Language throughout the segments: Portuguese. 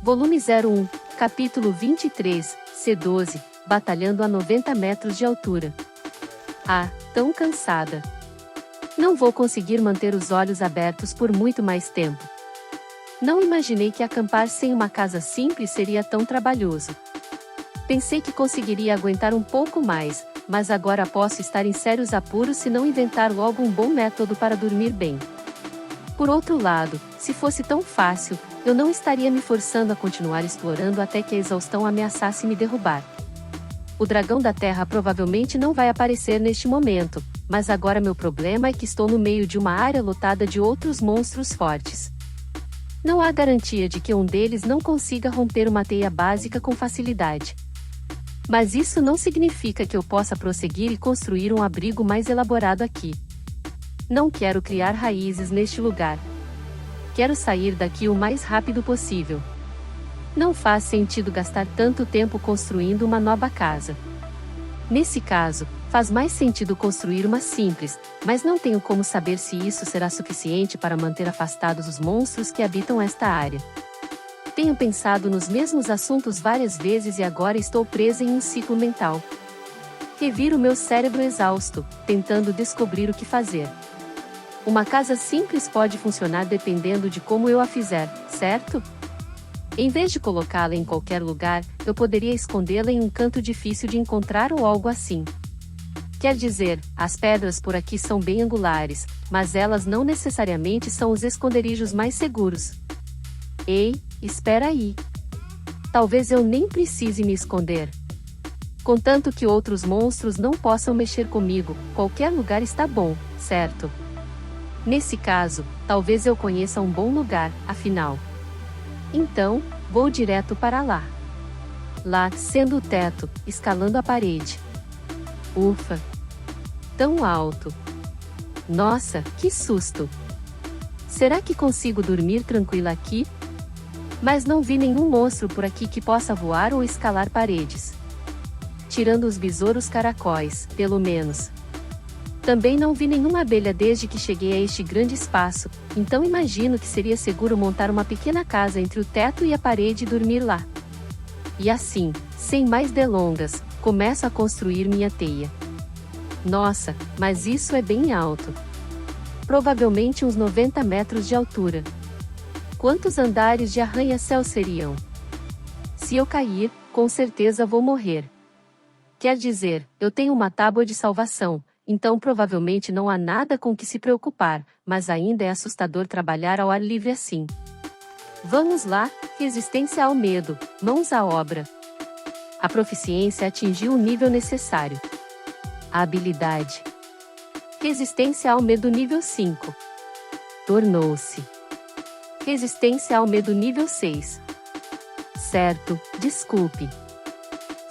Volume 01, Capítulo 23, C12, Batalhando a 90 metros de altura. Ah, tão cansada. Não vou conseguir manter os olhos abertos por muito mais tempo. Não imaginei que acampar sem uma casa simples seria tão trabalhoso. Pensei que conseguiria aguentar um pouco mais, mas agora posso estar em sérios apuros se não inventar logo um bom método para dormir bem. Por outro lado, se fosse tão fácil, eu não estaria me forçando a continuar explorando até que a exaustão ameaçasse me derrubar. O dragão da terra provavelmente não vai aparecer neste momento, mas agora meu problema é que estou no meio de uma área lotada de outros monstros fortes. Não há garantia de que um deles não consiga romper uma teia básica com facilidade. Mas isso não significa que eu possa prosseguir e construir um abrigo mais elaborado aqui. Não quero criar raízes neste lugar. Quero sair daqui o mais rápido possível. Não faz sentido gastar tanto tempo construindo uma nova casa. Nesse caso, faz mais sentido construir uma simples, mas não tenho como saber se isso será suficiente para manter afastados os monstros que habitam esta área. Tenho pensado nos mesmos assuntos várias vezes e agora estou presa em um ciclo mental. Reviro meu cérebro exausto, tentando descobrir o que fazer. Uma casa simples pode funcionar dependendo de como eu a fizer, certo? Em vez de colocá-la em qualquer lugar, eu poderia escondê-la em um canto difícil de encontrar ou algo assim. Quer dizer, as pedras por aqui são bem angulares, mas elas não necessariamente são os esconderijos mais seguros. Ei, espera aí. Talvez eu nem precise me esconder. Contanto que outros monstros não possam mexer comigo, qualquer lugar está bom, certo? Nesse caso, talvez eu conheça um bom lugar, afinal. Então, vou direto para lá. Lá, sendo o teto, escalando a parede. Ufa! Tão alto! Nossa, que susto! Será que consigo dormir tranquila aqui? Mas não vi nenhum monstro por aqui que possa voar ou escalar paredes. Tirando os besouros caracóis, pelo menos. Também não vi nenhuma abelha desde que cheguei a este grande espaço, então imagino que seria seguro montar uma pequena casa entre o teto e a parede e dormir lá. E assim, sem mais delongas, começo a construir minha teia. Nossa, mas isso é bem alto. Provavelmente uns 90 metros de altura. Quantos andares de arranha-céu seriam? Se eu cair, com certeza vou morrer. Quer dizer, eu tenho uma tábua de salvação, então provavelmente não há nada com que se preocupar, mas ainda é assustador trabalhar ao ar livre assim. Vamos lá, resistência ao medo, mãos à obra. A proficiência atingiu o nível necessário. A habilidade. Resistência ao medo nível 5. Tornou-se. Resistência ao medo nível 6. Certo, desculpe.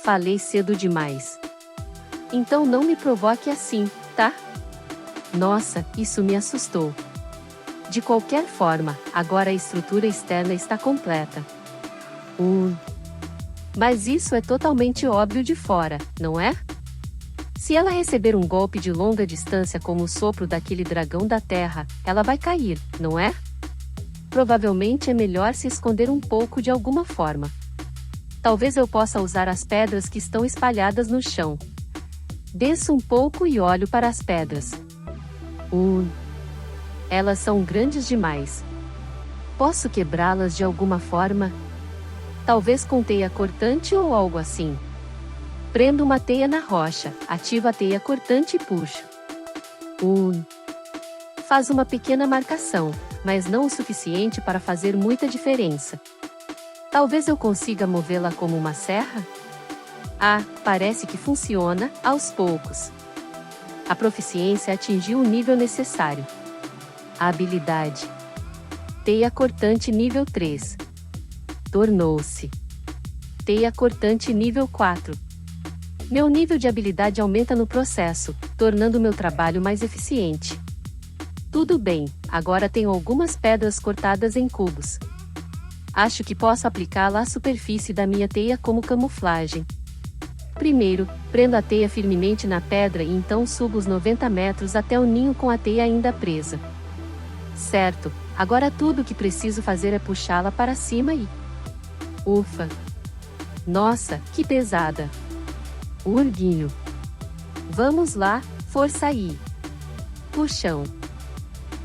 Falei cedo demais. Então não me provoque assim, tá? Nossa, isso me assustou. De qualquer forma, agora a estrutura externa está completa. Mas isso é totalmente óbvio de fora, não é? Se ela receber um golpe de longa distância como o sopro daquele dragão da terra, ela vai cair, não é? Provavelmente é melhor se esconder um pouco de alguma forma. Talvez eu possa usar as pedras que estão espalhadas no chão. Desço um pouco e olho para as pedras. Elas são grandes demais. Posso quebrá-las de alguma forma? Talvez com teia cortante ou algo assim. Prendo uma teia na rocha, ativo a teia cortante e puxo. Faz uma pequena marcação, mas não o suficiente para fazer muita diferença. Talvez eu consiga movê-la como uma serra? Ah, parece que funciona, aos poucos. A proficiência atingiu o nível necessário. A habilidade. Teia cortante nível 3. Tornou-se. Teia cortante nível 4. Meu nível de habilidade aumenta no processo, tornando meu trabalho mais eficiente. Tudo bem, agora tenho algumas pedras cortadas em cubos. Acho que posso aplicá-la à superfície da minha teia como camuflagem. Primeiro, prendo a teia firmemente na pedra e então subo os 90 metros até o ninho com a teia ainda presa. Certo, agora tudo o que preciso fazer é puxá-la para cima e... Ufa! Nossa, que pesada! Urguinho! Vamos lá, força aí! Puxão!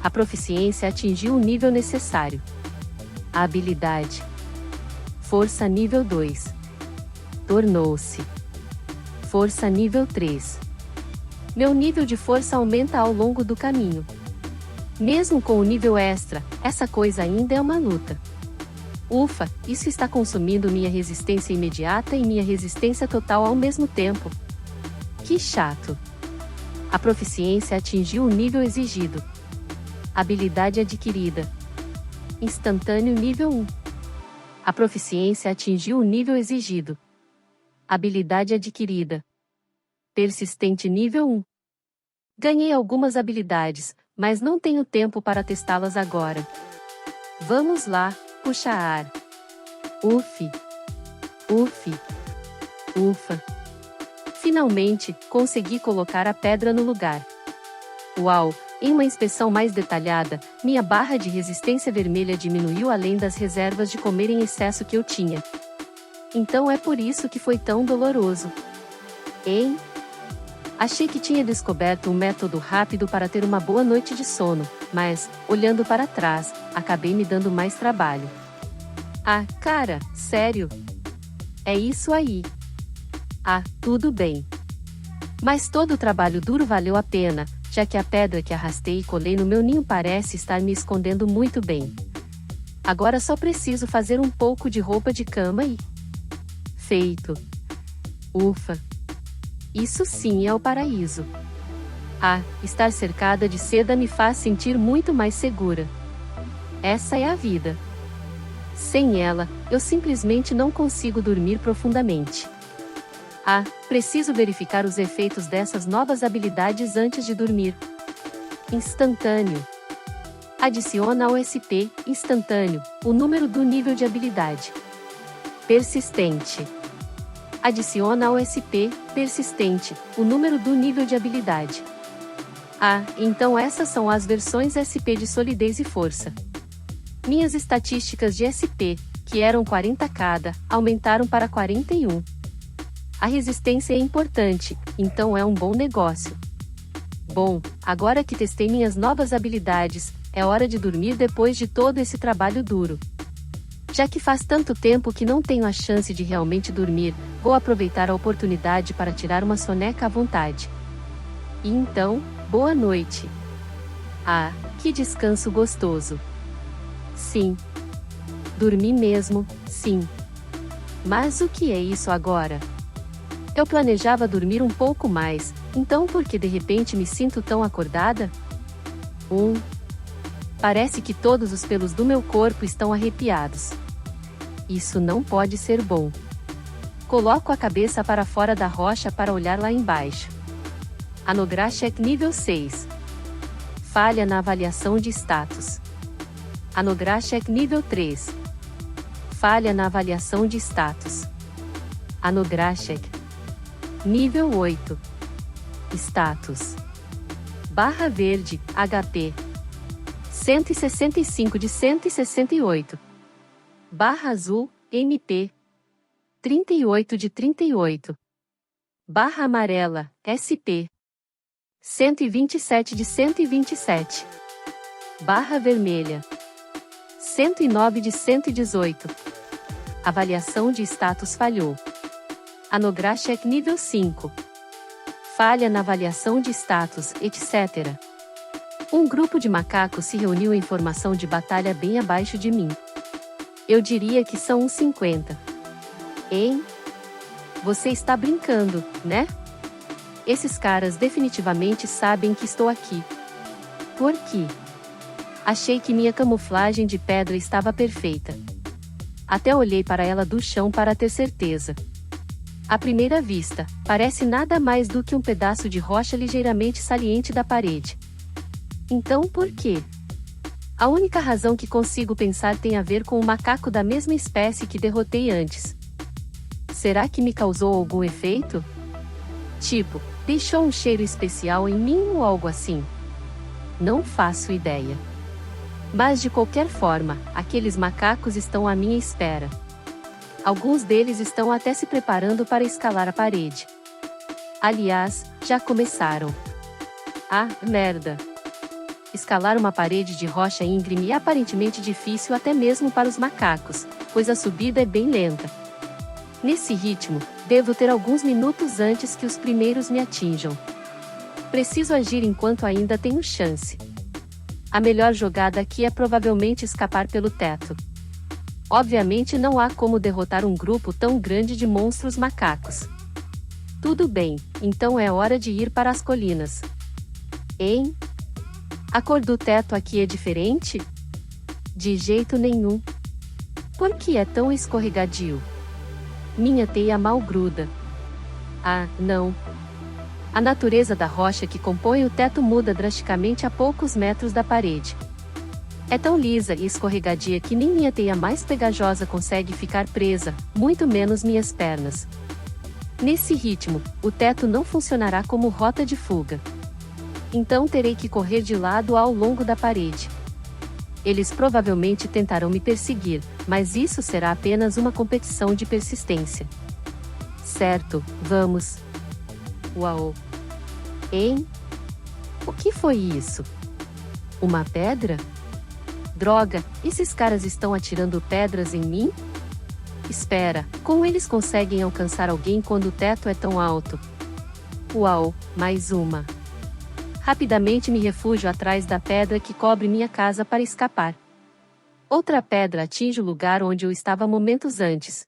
A proficiência atingiu o nível necessário. A habilidade. Força nível 2. Tornou-se. Força nível 3. Meu nível de força aumenta ao longo do caminho. Mesmo com o nível extra, essa coisa ainda é uma luta. Ufa, isso está consumindo minha resistência imediata e minha resistência total ao mesmo tempo. Que chato. A proficiência atingiu o nível exigido. Habilidade adquirida. Instantâneo nível 1. A proficiência atingiu o nível exigido. Habilidade adquirida. Persistente nível 1. Ganhei algumas habilidades, mas não tenho tempo para testá-las agora. Vamos lá, puxa ar. Uf. Uf. Ufa. Finalmente, consegui colocar a pedra no lugar. Uau! Em uma inspeção mais detalhada, minha barra de resistência vermelha diminuiu além das reservas de comer em excesso que eu tinha. Então é por isso que foi tão doloroso. Hein? Achei que tinha descoberto um método rápido para ter uma boa noite de sono, mas, olhando para trás, acabei me dando mais trabalho. Ah, cara, sério? É isso aí. Ah, tudo bem. Mas todo o trabalho duro valeu a pena, já que a pedra que arrastei e colei no meu ninho parece estar me escondendo muito bem. Agora só preciso fazer um pouco de roupa de cama e... Feito. Ufa. Isso sim é o paraíso. Ah, estar cercada de seda me faz sentir muito mais segura. Essa é a vida. Sem ela, eu simplesmente não consigo dormir profundamente. Ah, preciso verificar os efeitos dessas novas habilidades antes de dormir. Instantâneo. Adiciona ao SP, instantâneo, o número do nível de habilidade. Persistente. Adiciona ao SP, persistente, o número do nível de habilidade. Ah, então essas são as versões SP de solidez e força. Minhas estatísticas de SP, que eram 40 cada, aumentaram para 41. A resistência é importante, então é um bom negócio. Bom, agora que testei minhas novas habilidades, é hora de dormir depois de todo esse trabalho duro. Já que faz tanto tempo que não tenho a chance de realmente dormir, vou aproveitar a oportunidade para tirar uma soneca à vontade. E então, boa noite. Ah, que descanso gostoso. Sim. Dormi mesmo, sim. Mas o que é isso agora? Eu planejava dormir um pouco mais, então por que de repente me sinto tão acordada? Parece que todos os pelos do meu corpo estão arrepiados. Isso não pode ser bom. Coloco a cabeça para fora da rocha para olhar lá embaixo. Anograshek nível 6. Falha na avaliação de status. Anograshek nível 3. Falha na avaliação de status. Anograshek nível 8. Status. Barra verde, HP. 165 de 168. Barra azul, MP. 38 de 38. Barra amarela, SP. 127 de 127. Barra vermelha. 109 de 118. Avaliação de status falhou. Anograshek nível 5. Falha na avaliação de status, etc. Um grupo de macacos se reuniu em formação de batalha bem abaixo de mim. Eu diria que são uns 50. Hein? Você está brincando, né? Esses caras definitivamente sabem que estou aqui. Por quê? Achei que minha camuflagem de pedra estava perfeita. Até olhei para ela do chão para ter certeza. À primeira vista, parece nada mais do que um pedaço de rocha ligeiramente saliente da parede. Então por quê? A única razão que consigo pensar tem a ver com o macaco da mesma espécie que derrotei antes. Será que me causou algum efeito? Tipo, deixou um cheiro especial em mim ou algo assim? Não faço ideia. Mas de qualquer forma, aqueles macacos estão à minha espera. Alguns deles estão até se preparando para escalar a parede. Aliás, já começaram. Ah, merda! Escalar uma parede de rocha íngreme é aparentemente difícil até mesmo para os macacos, pois a subida é bem lenta. Nesse ritmo, devo ter alguns minutos antes que os primeiros me atinjam. Preciso agir enquanto ainda tenho chance. A melhor jogada aqui é provavelmente escapar pelo teto. Obviamente não há como derrotar um grupo tão grande de monstros macacos. Tudo bem, então é hora de ir para as colinas. Hein? A cor do teto aqui é diferente? De jeito nenhum. Por que é tão escorregadio? Minha teia mal gruda. Ah, não. A natureza da rocha que compõe o teto muda drasticamente a poucos metros da parede. É tão lisa e escorregadia que nem minha teia mais pegajosa consegue ficar presa, muito menos minhas pernas. Nesse ritmo, o teto não funcionará como rota de fuga. Então terei que correr de lado ao longo da parede. Eles provavelmente tentarão me perseguir, mas isso será apenas uma competição de persistência. Certo, vamos. Uau! Hein? O que foi isso? Uma pedra? Droga, esses caras estão atirando pedras em mim? Espera, como eles conseguem alcançar alguém quando o teto é tão alto? Uau, mais uma. Rapidamente me refugio atrás da pedra que cobre minha casa para escapar. Outra pedra atinge o lugar onde eu estava momentos antes.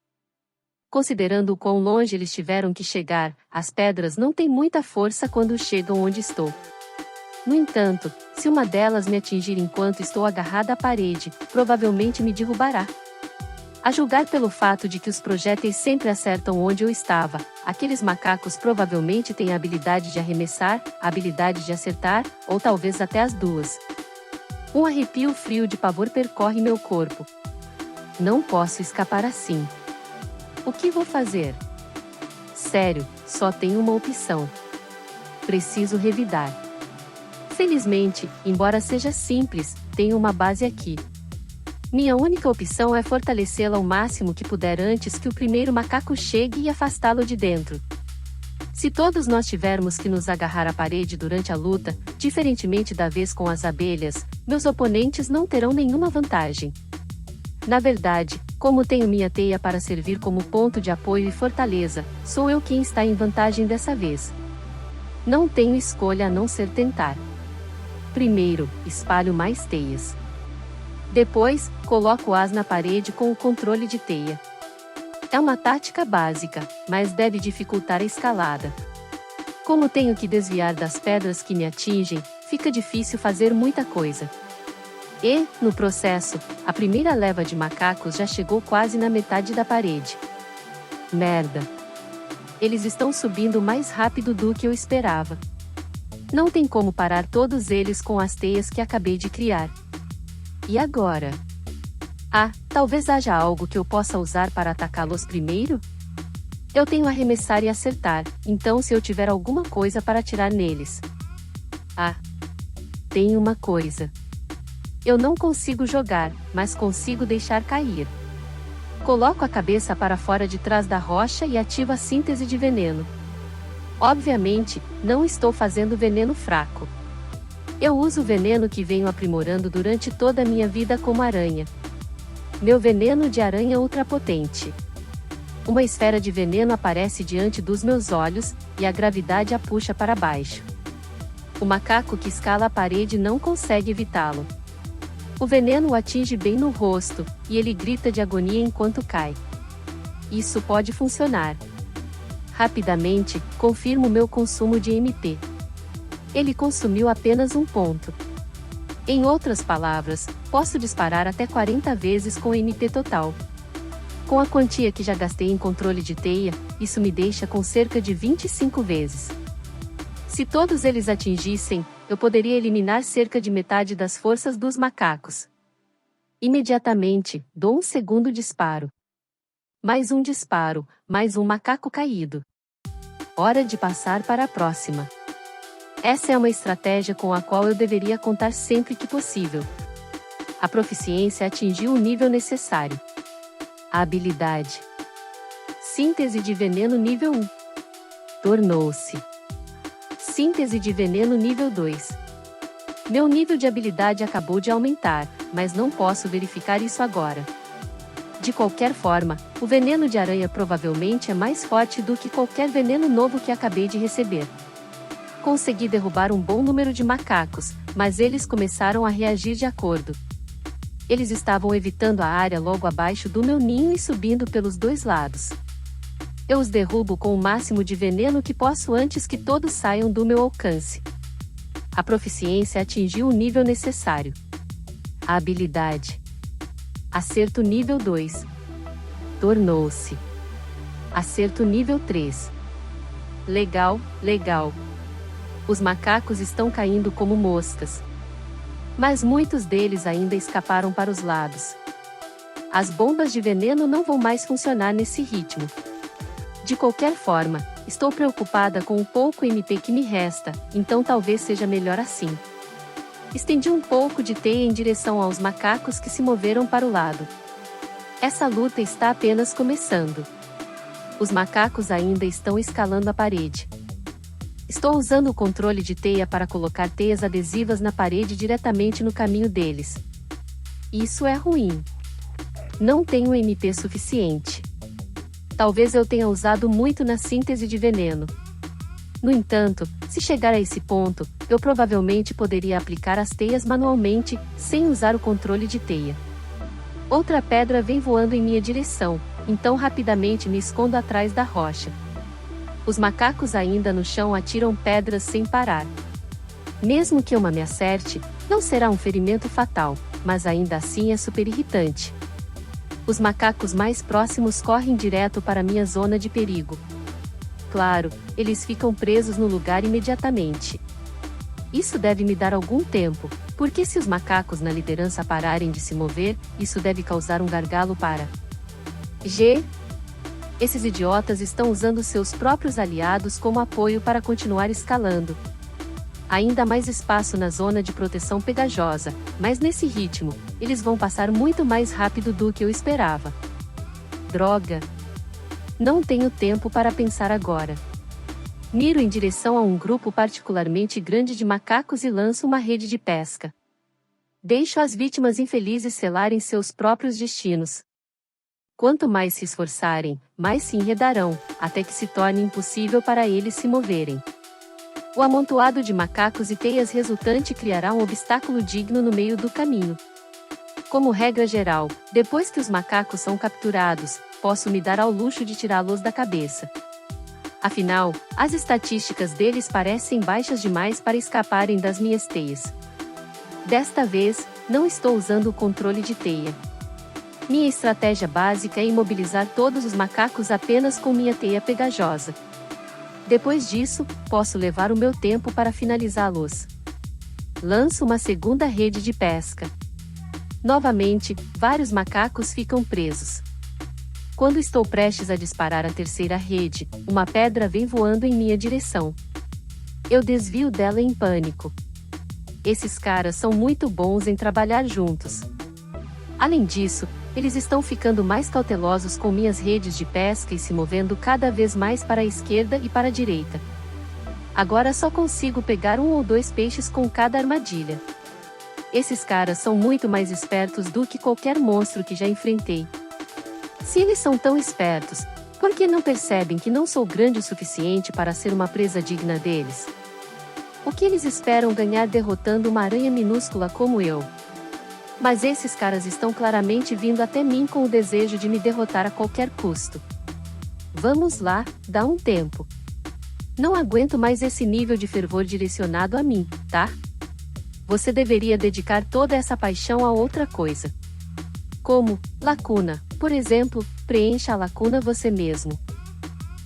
Considerando o quão longe eles tiveram que chegar, as pedras não têm muita força quando chegam onde estou. No entanto, se uma delas me atingir enquanto estou agarrada à parede, provavelmente me derrubará. A julgar pelo fato de que os projéteis sempre acertam onde eu estava, aqueles macacos provavelmente têm a habilidade de arremessar, a habilidade de acertar, ou talvez até as duas. Um arrepio frio de pavor percorre meu corpo. Não posso escapar assim. O que vou fazer? Sério, só tenho uma opção. Preciso revidar. Felizmente, embora seja simples, tenho uma base aqui. Minha única opção é fortalecê-la o máximo que puder antes que o primeiro macaco chegue e afastá-lo de dentro. Se todos nós tivermos que nos agarrar à parede durante a luta, diferentemente da vez com as abelhas, meus oponentes não terão nenhuma vantagem. Na verdade, como tenho minha teia para servir como ponto de apoio e fortaleza, sou eu quem está em vantagem dessa vez. Não tenho escolha a não ser tentar. Primeiro, espalho mais teias. Depois, coloco-as na parede com o controle de teia. É uma tática básica, mas deve dificultar a escalada. Como tenho que desviar das pedras que me atingem, fica difícil fazer muita coisa. E, no processo, a primeira leva de macacos já chegou quase na metade da parede. Merda! Eles estão subindo mais rápido do que eu esperava. Não tem como parar todos eles com as teias que acabei de criar. E agora? Ah, talvez haja algo que eu possa usar para atacá-los primeiro? Eu tenho arremessar e acertar, então se eu tiver alguma coisa para atirar neles. Ah! Tem uma coisa. Eu não consigo jogar, mas consigo deixar cair. Coloco a cabeça para fora de trás da rocha e ativo a síntese de veneno. Obviamente, não estou fazendo veneno fraco. Eu uso o veneno que venho aprimorando durante toda a minha vida como aranha. Meu veneno de aranha ultrapotente. Uma esfera de veneno aparece diante dos meus olhos, e a gravidade a puxa para baixo. O macaco que escala a parede não consegue evitá-lo. O veneno o atinge bem no rosto, e ele grita de agonia enquanto cai. Isso pode funcionar. Rapidamente, confirmo meu consumo de MP. Ele consumiu apenas 1 ponto. Em outras palavras, posso disparar até 40 vezes com MP total. Com a quantia que já gastei em controle de teia, isso me deixa com cerca de 25 vezes. Se todos eles atingissem, eu poderia eliminar cerca de metade das forças dos macacos. Imediatamente, dou um segundo disparo. Mais um disparo, mais um macaco caído. Hora de passar para a próxima. Essa é uma estratégia com a qual eu deveria contar sempre que possível. A proficiência atingiu o nível necessário. A habilidade. Síntese de veneno nível 1. Tornou-se. Síntese de veneno nível 2. Meu nível de habilidade acabou de aumentar, mas não posso verificar isso agora. De qualquer forma, o veneno de aranha provavelmente é mais forte do que qualquer veneno novo que acabei de receber. Consegui derrubar um bom número de macacos, mas eles começaram a reagir de acordo. Eles estavam evitando a área logo abaixo do meu ninho e subindo pelos dois lados. Eu os derrubo com o máximo de veneno que posso antes que todos saiam do meu alcance. A proficiência atingiu o nível necessário. A habilidade. Acerto nível 2. Tornou-se. Acerto nível 3. Legal, legal. Os macacos estão caindo como moscas. Mas muitos deles ainda escaparam para os lados. As bombas de veneno não vão mais funcionar nesse ritmo. De qualquer forma, estou preocupada com o pouco MP que me resta, então talvez seja melhor assim. Estendi um pouco de teia em direção aos macacos que se moveram para o lado. Essa luta está apenas começando. Os macacos ainda estão escalando a parede. Estou usando o controle de teia para colocar teias adesivas na parede diretamente no caminho deles. Isso é ruim. Não tenho MP suficiente. Talvez eu tenha usado muito na síntese de veneno. No entanto, se chegar a esse ponto, eu provavelmente poderia aplicar as teias manualmente, sem usar o controle de teia. Outra pedra vem voando em minha direção, então rapidamente me escondo atrás da rocha. Os macacos ainda no chão atiram pedras sem parar. Mesmo que uma me acerte, não será um ferimento fatal, mas ainda assim é super irritante. Os macacos mais próximos correm direto para minha zona de perigo. Claro, eles ficam presos no lugar imediatamente. Isso deve me dar algum tempo, porque se os macacos na liderança pararem de se mover, isso deve causar um gargalo para G. Esses idiotas estão usando seus próprios aliados como apoio para continuar escalando. Ainda mais espaço na zona de proteção pegajosa, mas nesse ritmo, eles vão passar muito mais rápido do que eu esperava. Droga! Não tenho tempo para pensar agora. Miro em direção a um grupo particularmente grande de macacos e lanço uma rede de pesca. Deixo as vítimas infelizes selarem seus próprios destinos. Quanto mais se esforçarem, mais se enredarão, até que se torne impossível para eles se moverem. O amontoado de macacos e teias resultante criará um obstáculo digno no meio do caminho. Como regra geral, depois que os macacos são capturados, posso me dar ao luxo de tirá-los da cabeça. Afinal, as estatísticas deles parecem baixas demais para escaparem das minhas teias. Desta vez, não estou usando o controle de teia. Minha estratégia básica é imobilizar todos os macacos apenas com minha teia pegajosa. Depois disso, posso levar o meu tempo para finalizá-los. Lanço uma segunda rede de pesca. Novamente, vários macacos ficam presos. Quando estou prestes a disparar a terceira rede, uma pedra vem voando em minha direção. Eu desvio dela em pânico. Esses caras são muito bons em trabalhar juntos. Além disso, eles estão ficando mais cautelosos com minhas redes de pesca e se movendo cada vez mais para a esquerda e para a direita. Agora só consigo pegar 1 ou 2 peixes com cada armadilha. Esses caras são muito mais espertos do que qualquer monstro que já enfrentei. Se eles são tão espertos, por que não percebem que não sou grande o suficiente para ser uma presa digna deles? O que eles esperam ganhar derrotando uma aranha minúscula como eu? Mas esses caras estão claramente vindo até mim com o desejo de me derrotar a qualquer custo. Vamos lá, dá um tempo. Não aguento mais esse nível de fervor direcionado a mim, tá? Você deveria dedicar toda essa paixão a outra coisa. Como, lacuna, por exemplo, preencha a lacuna você mesmo.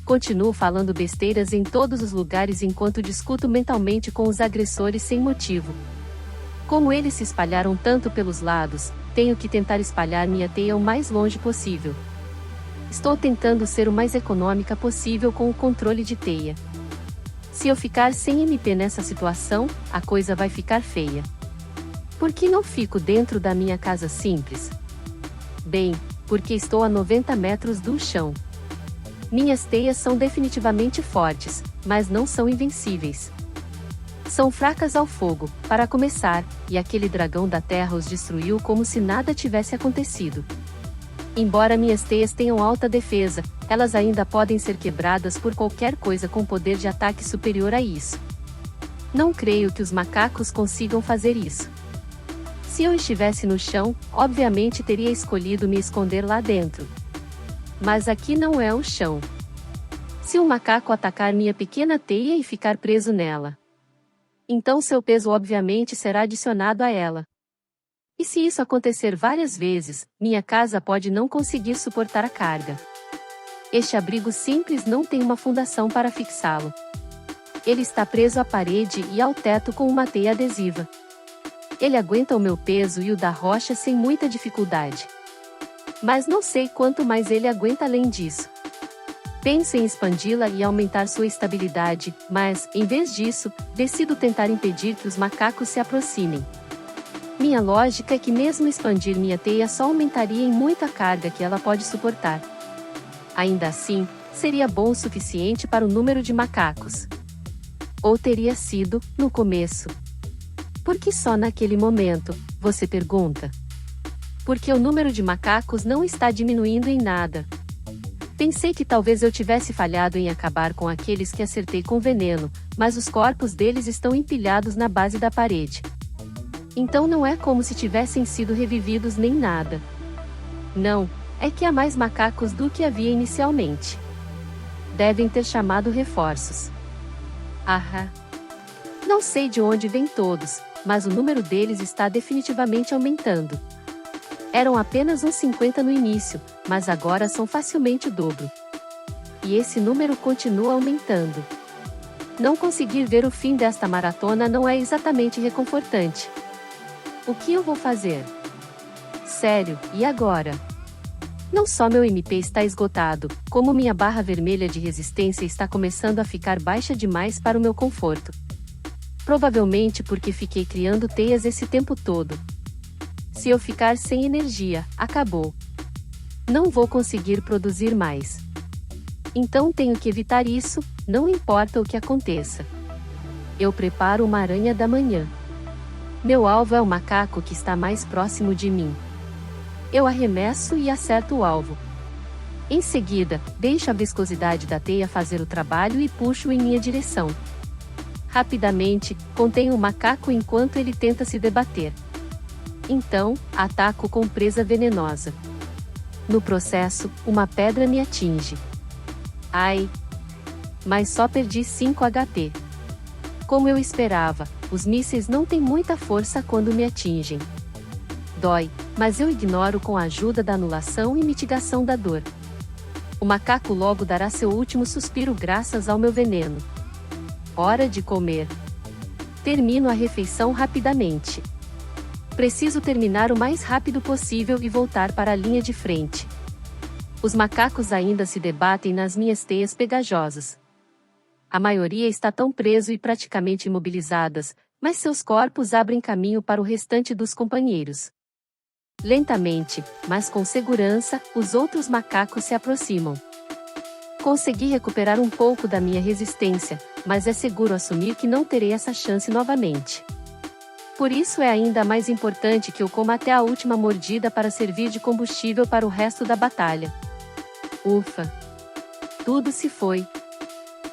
Continuo falando besteiras em todos os lugares enquanto discuto mentalmente com os agressores sem motivo. Como eles se espalharam tanto pelos lados, tenho que tentar espalhar minha teia o mais longe possível. Estou tentando ser o mais econômica possível com o controle de teia. Se eu ficar sem MP nessa situação, a coisa vai ficar feia. Por que não fico dentro da minha casa simples? Bem, porque estou a 90 metros do chão. Minhas teias são definitivamente fortes, mas não são invencíveis. São fracas ao fogo, para começar, e aquele dragão da terra os destruiu como se nada tivesse acontecido. Embora minhas teias tenham alta defesa, elas ainda podem ser quebradas por qualquer coisa com poder de ataque superior a isso. Não creio que os macacos consigam fazer isso. Se eu estivesse no chão, obviamente teria escolhido me esconder lá dentro. Mas aqui não é o chão. Se um macaco atacar minha pequena teia e ficar preso nela, então seu peso obviamente será adicionado a ela. E se isso acontecer várias vezes, minha casa pode não conseguir suportar a carga. Este abrigo simples não tem uma fundação para fixá-lo. Ele está preso à parede e ao teto com uma teia adesiva. Ele aguenta o meu peso e o da rocha sem muita dificuldade. Mas não sei quanto mais ele aguenta além disso. Penso em expandi-la e aumentar sua estabilidade, mas, em vez disso, decido tentar impedir que os macacos se aproximem. Minha lógica é que mesmo expandir minha teia só aumentaria em muito a carga que ela pode suportar. Ainda assim, seria bom o suficiente para o número de macacos. Ou teria sido, no começo. Por que só naquele momento, você pergunta? Porque o número de macacos não está diminuindo em nada. Pensei que talvez eu tivesse falhado em acabar com aqueles que acertei com veneno, mas os corpos deles estão empilhados na base da parede. Então não é como se tivessem sido revividos nem nada. Não, é que há mais macacos do que havia inicialmente. Devem ter chamado reforços. Ahá. Não sei de onde vêm todos, mas o número deles está definitivamente aumentando. Eram apenas uns 50 no início, mas agora são facilmente o dobro. E esse número continua aumentando. Não conseguir ver o fim desta maratona não é exatamente reconfortante. O que eu vou fazer? Sério, e agora? Não só meu MP está esgotado, como minha barra vermelha de resistência está começando a ficar baixa demais para o meu conforto. Provavelmente porque fiquei criando teias esse tempo todo. Se eu ficar sem energia, acabou. Não vou conseguir produzir mais. Então tenho que evitar isso, não importa o que aconteça. Eu preparo uma aranha da manhã. Meu alvo é o macaco que está mais próximo de mim. Eu arremesso e acerto o alvo. Em seguida, deixo a viscosidade da teia fazer o trabalho e puxo em minha direção. Rapidamente, contenho o macaco enquanto ele tenta se debater. Então, ataco com presa venenosa. No processo, uma pedra me atinge. Ai! Mas só perdi 5 HP. Como eu esperava, os mísseis não têm muita força quando me atingem. Dói, mas eu ignoro com a ajuda da anulação e mitigação da dor. O macaco logo dará seu último suspiro graças ao meu veneno. Hora de comer. Termino a refeição rapidamente. Preciso terminar o mais rápido possível e voltar para a linha de frente. Os macacos ainda se debatem nas minhas teias pegajosas. A maioria está tão preso e praticamente imobilizadas, mas seus corpos abrem caminho para o restante dos companheiros. Lentamente, mas com segurança, os outros macacos se aproximam. Consegui recuperar um pouco da minha resistência, mas é seguro assumir que não terei essa chance novamente. Por isso é ainda mais importante que eu coma até a última mordida para servir de combustível para o resto da batalha. Ufa! Tudo se foi.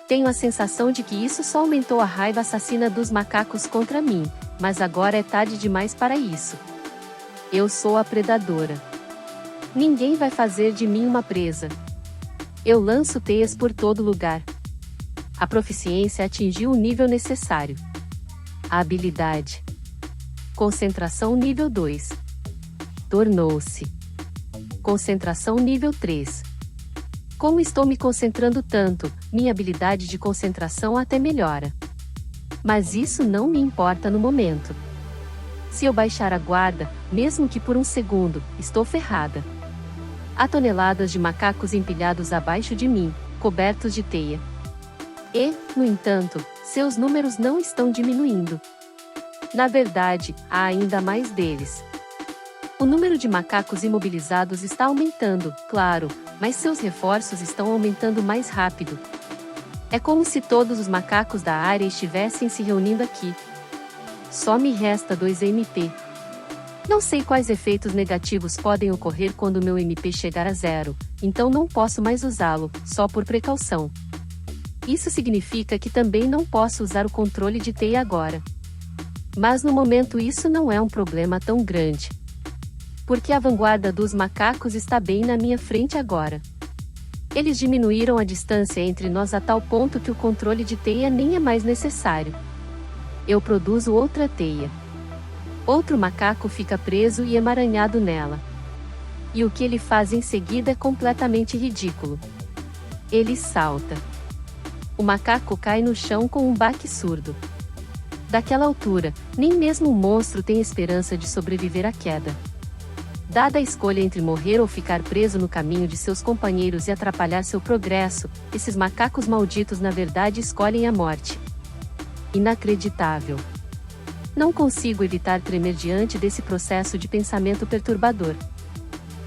Tenho a sensação de que isso só aumentou a raiva assassina dos macacos contra mim, mas agora é tarde demais para isso. Eu sou a predadora. Ninguém vai fazer de mim uma presa. Eu lanço teias por todo lugar. A proficiência atingiu o nível necessário. A habilidade. Concentração nível 2. Tornou-se. Concentração nível 3. Como estou me concentrando tanto, minha habilidade de concentração até melhora. Mas isso não me importa no momento. Se eu baixar a guarda, mesmo que por um segundo, estou ferrada. Há toneladas de macacos empilhados abaixo de mim, cobertos de teia. E, no entanto, seus números não estão diminuindo. Na verdade, há ainda mais deles. O número de macacos imobilizados está aumentando, claro, mas seus reforços estão aumentando mais rápido. É como se todos os macacos da área estivessem se reunindo aqui. Só me resta 2 MP. Não sei quais efeitos negativos podem ocorrer quando meu MP chegar a 0, então não posso mais usá-lo, só por precaução. Isso significa que também não posso usar o controle de teia agora. Mas no momento isso não é um problema tão grande. Porque a vanguarda dos macacos está bem na minha frente agora. Eles diminuíram a distância entre nós a tal ponto que o controle de teia nem é mais necessário. Eu produzo outra teia. Outro macaco fica preso e emaranhado nela. E o que ele faz em seguida é completamente ridículo. Ele salta. O macaco cai no chão com um baque surdo. Daquela altura, nem mesmo o monstro tem esperança de sobreviver à queda. Dada a escolha entre morrer ou ficar preso no caminho de seus companheiros e atrapalhar seu progresso, esses macacos malditos na verdade escolhem a morte. Inacreditável. Não consigo evitar tremer diante desse processo de pensamento perturbador.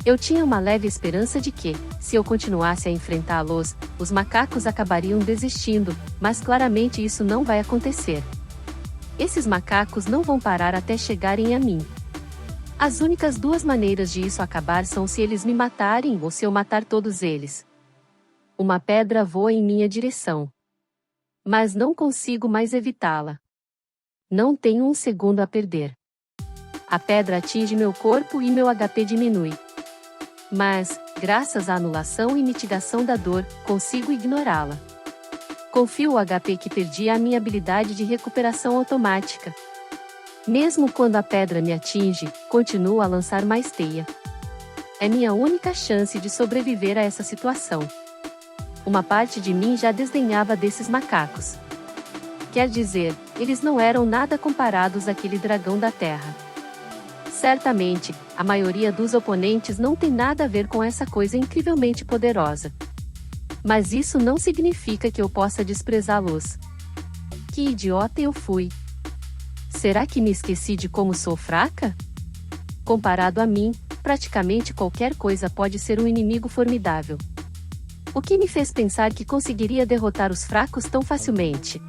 Eu tinha uma leve esperança de que, se eu continuasse a enfrentá-los, os macacos acabariam desistindo, mas claramente isso não vai acontecer. Esses macacos não vão parar até chegarem a mim. As únicas 2 maneiras de isso acabar são se eles me matarem ou se eu matar todos eles. Uma pedra voa em minha direção. Mas não consigo mais evitá-la. Não tenho um segundo a perder. A pedra atinge meu corpo e meu HP diminui. Mas, graças à anulação e mitigação da dor, consigo ignorá-la. Confio o HP que perdi à minha habilidade de recuperação automática. Mesmo quando a pedra me atinge, continuo a lançar mais teia. É minha única chance de sobreviver a essa situação. Uma parte de mim já desdenhava desses macacos. Quer dizer, eles não eram nada comparados àquele dragão da terra. Certamente, a maioria dos oponentes não tem nada a ver com essa coisa incrivelmente poderosa. Mas isso não significa que eu possa desprezá-los. Que idiota eu fui! Será que me esqueci de como sou fraca? Comparado a mim, praticamente qualquer coisa pode ser um inimigo formidável. O que me fez pensar que conseguiria derrotar os fracos tão facilmente?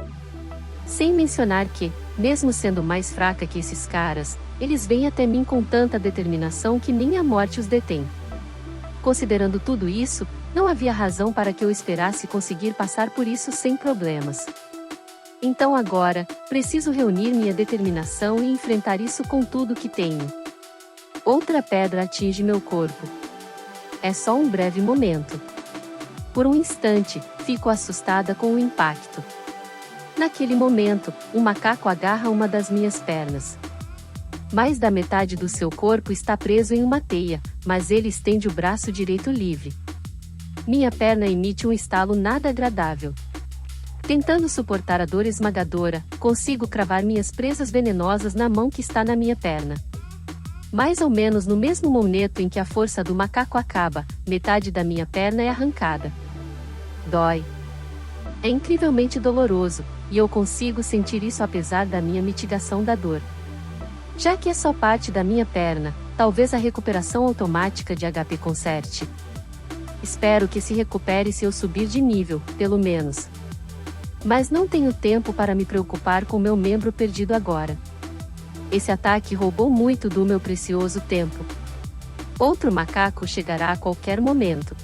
Sem mencionar que, mesmo sendo mais fraca que esses caras, eles vêm até mim com tanta determinação que nem a morte os detém. Considerando tudo isso, não havia razão para que eu esperasse conseguir passar por isso sem problemas. Então agora, preciso reunir minha determinação e enfrentar isso com tudo que tenho. Outra pedra atinge meu corpo. É só um breve momento. Por um instante, fico assustada com o impacto. Naquele momento, um macaco agarra uma das minhas pernas. Mais da metade do seu corpo está preso em uma teia, mas ele estende o braço direito livre. Minha perna emite um estalo nada agradável. Tentando suportar a dor esmagadora, consigo cravar minhas presas venenosas na mão que está na minha perna. Mais ou menos no mesmo momento em que a força do macaco acaba, metade da minha perna é arrancada. Dói. É incrivelmente doloroso, e eu consigo sentir isso apesar da minha mitigação da dor. Já que é só parte da minha perna, talvez a recuperação automática de HP conserte. Espero que se recupere se eu subir de nível, pelo menos. Mas não tenho tempo para me preocupar com meu membro perdido agora. Esse ataque roubou muito do meu precioso tempo. Outro macaco chegará a qualquer momento.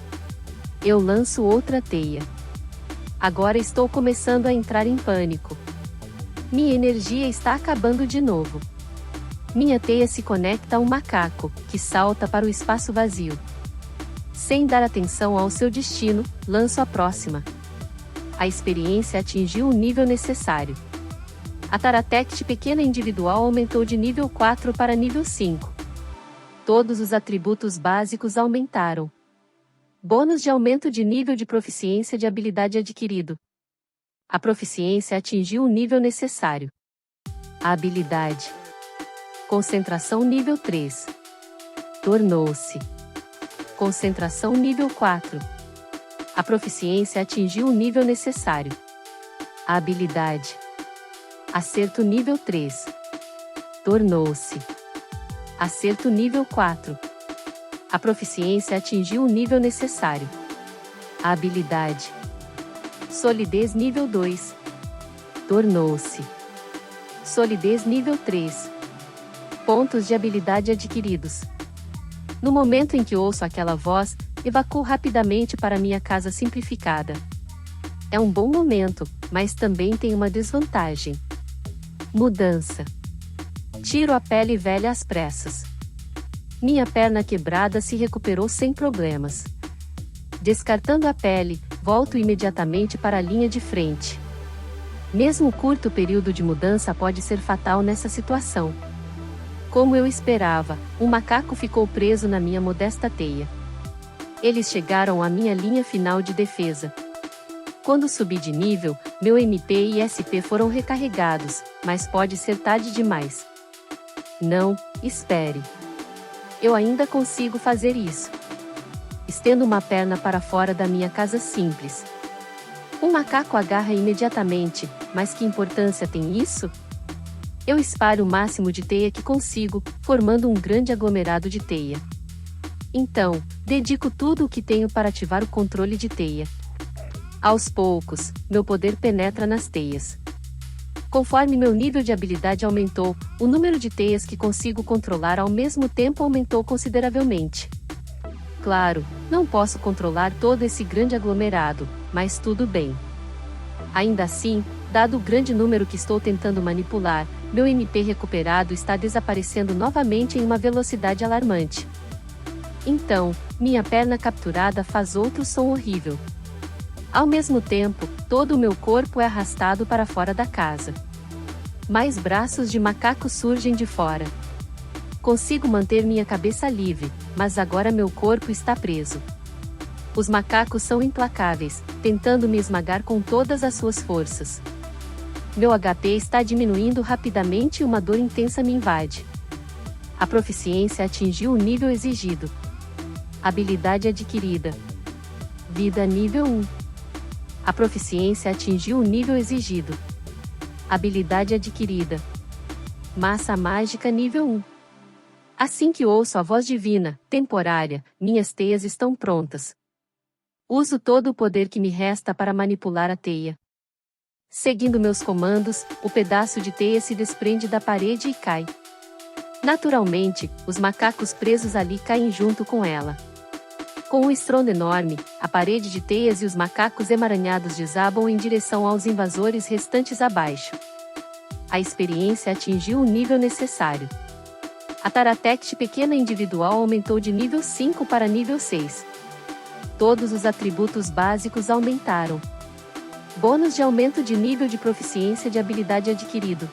Eu lanço outra teia. Agora estou começando a entrar em pânico. Minha energia está acabando de novo. Minha teia se conecta a um macaco, que salta para o espaço vazio. Sem dar atenção ao seu destino, lanço a próxima. A experiência atingiu o nível necessário. A Taratect pequena individual aumentou de nível 4 para nível 5. Todos os atributos básicos aumentaram. Bônus de aumento de nível de proficiência de habilidade adquirido. A proficiência atingiu o nível necessário. A habilidade. Concentração nível 3. Tornou-se. Concentração nível 4. A proficiência atingiu o nível necessário. A habilidade. Acerto nível 3. Tornou-se. Acerto nível 4. A proficiência atingiu o nível necessário. A habilidade. Solidez nível 2. Tornou-se. Solidez nível 3. Pontos de habilidade adquiridos. No momento em que ouço aquela voz, evacuo rapidamente para minha casa simplificada. É um bom momento, mas também tem uma desvantagem. Mudança. Tiro a pele velha às pressas. Minha perna quebrada se recuperou sem problemas. Descartando a pele, volto imediatamente para a linha de frente. Mesmo o curto período de mudança pode ser fatal nessa situação. Como eu esperava, um macaco ficou preso na minha modesta teia. Eles chegaram à minha linha final de defesa. Quando subi de nível, meu MP e SP foram recarregados, mas pode ser tarde demais. Não, espere. Eu ainda consigo fazer isso. Estendo uma perna para fora da minha casa simples. Um macaco agarra imediatamente, mas que importância tem isso? Eu espalho o máximo de teia que consigo, formando um grande aglomerado de teia. Então, dedico tudo o que tenho para ativar o controle de teia. Aos poucos, meu poder penetra nas teias. Conforme meu nível de habilidade aumentou, o número de teias que consigo controlar ao mesmo tempo aumentou consideravelmente. Claro, não posso controlar todo esse grande aglomerado, mas tudo bem. Ainda assim, dado o grande número que estou tentando manipular, meu MP recuperado está desaparecendo novamente em uma velocidade alarmante. Então, minha perna capturada faz outro som horrível. Ao mesmo tempo, todo o meu corpo é arrastado para fora da casa. Mais braços de macaco surgem de fora. Consigo manter minha cabeça livre, mas agora meu corpo está preso. Os macacos são implacáveis, tentando me esmagar com todas as suas forças. Meu HP está diminuindo rapidamente e uma dor intensa me invade. A proficiência atingiu o nível exigido. Habilidade adquirida. Vida nível 1. A proficiência atingiu o nível exigido. Habilidade adquirida. Massa mágica nível 1. Assim que ouço a voz divina, temporária, minhas teias estão prontas. Uso todo o poder que me resta para manipular a teia. Seguindo meus comandos, o pedaço de teia se desprende da parede e cai. Naturalmente, os macacos presos ali caem junto com ela. Com um estrondo enorme, a parede de teias e os macacos emaranhados desabam em direção aos invasores restantes abaixo. A experiência atingiu o nível necessário. A Taratect pequena individual aumentou de nível 5 para nível 6. Todos os atributos básicos aumentaram. Bônus de aumento de nível de proficiência de habilidade adquirido.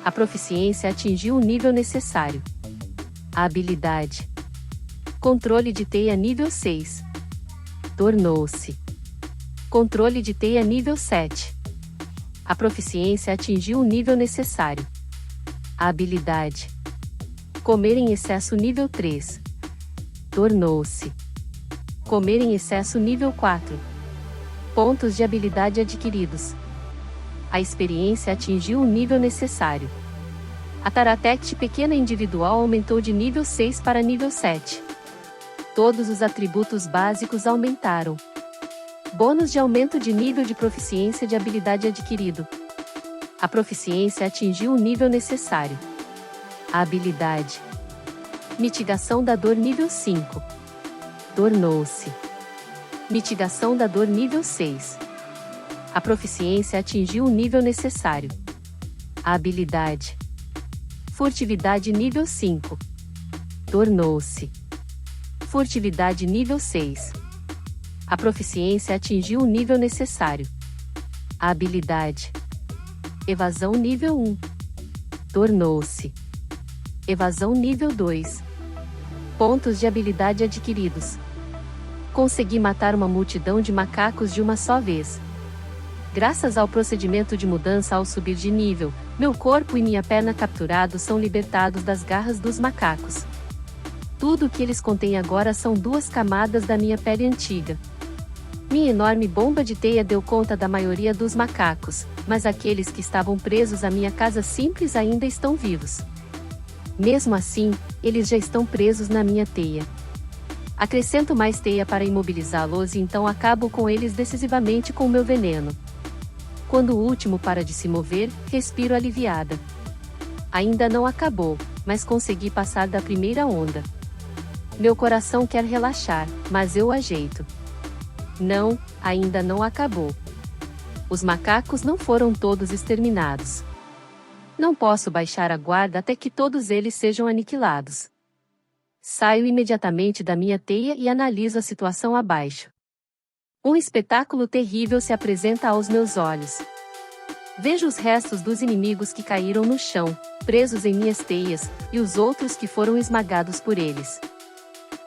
A proficiência atingiu o nível necessário. A habilidade. Controle de teia nível 6. Tornou-se. Controle de teia nível 7. A proficiência atingiu o nível necessário. A habilidade. Comer em excesso nível 3. Tornou-se. Comer em excesso nível 4. Pontos de habilidade adquiridos. A experiência atingiu o nível necessário. A Taratect pequena individual aumentou de nível 6 para nível 7. Todos os atributos básicos aumentaram. Bônus de aumento de nível de proficiência de habilidade adquirido. A proficiência atingiu o nível necessário. A habilidade. Mitigação da dor nível 5. Tornou-se. Mitigação da dor nível 6. A proficiência atingiu o nível necessário. A habilidade. Furtividade nível 5. Tornou-se. Furtividade nível 6. A proficiência atingiu o nível necessário. A habilidade. Evasão nível 1. Tornou-se. Evasão nível 2. Pontos de habilidade adquiridos. Consegui matar uma multidão de macacos de uma só vez. Graças ao procedimento de mudança ao subir de nível, meu corpo e minha perna capturados são libertados das garras dos macacos. Tudo o que eles contêm agora são 2 camadas da minha pele antiga. Minha enorme bomba de teia deu conta da maioria dos macacos, mas aqueles que estavam presos à minha casa simples ainda estão vivos. Mesmo assim, eles já estão presos na minha teia. Acrescento mais teia para imobilizá-los e então acabo com eles decisivamente com meu veneno. Quando o último para de se mover, respiro aliviada. Ainda não acabou, mas consegui passar da primeira onda. Meu coração quer relaxar, mas eu ajeito. Não, ainda não acabou. Os macacos não foram todos exterminados. Não posso baixar a guarda até que todos eles sejam aniquilados. Saio imediatamente da minha teia e analiso a situação abaixo. Um espetáculo terrível se apresenta aos meus olhos. Vejo os restos dos inimigos que caíram no chão, presos em minhas teias, e os outros que foram esmagados por eles.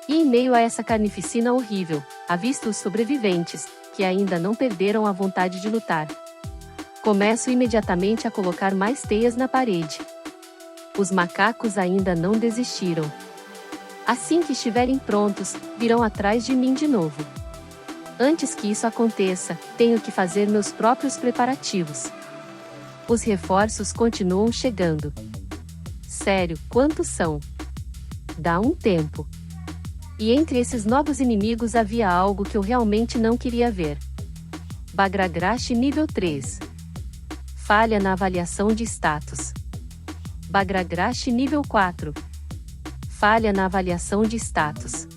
E em meio a essa carnificina horrível, avisto os sobreviventes, que ainda não perderam a vontade de lutar. Começo imediatamente a colocar mais teias na parede. Os macacos ainda não desistiram. Assim que estiverem prontos, virão atrás de mim de novo. Antes que isso aconteça, tenho que fazer meus próprios preparativos. Os reforços continuam chegando. Sério, quantos são? Dá um tempo. E entre esses novos inimigos havia algo que eu realmente não queria ver. Bagragrash nível 3. Falha na avaliação de status. Bagragrash nível 4. Falha na avaliação de status.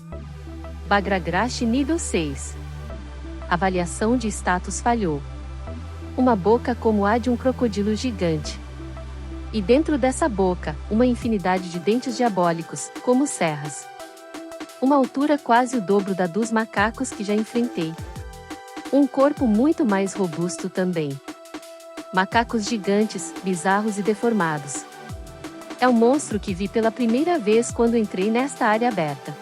Bagragrash nível 6. Avaliação de status falhou. Uma boca como a de um crocodilo gigante. E dentro dessa boca, uma infinidade de dentes diabólicos, como serras. Uma altura quase o dobro da dos macacos que já enfrentei. Um corpo muito mais robusto também. Macacos gigantes, bizarros e deformados. É o monstro que vi pela primeira vez quando entrei nesta área aberta.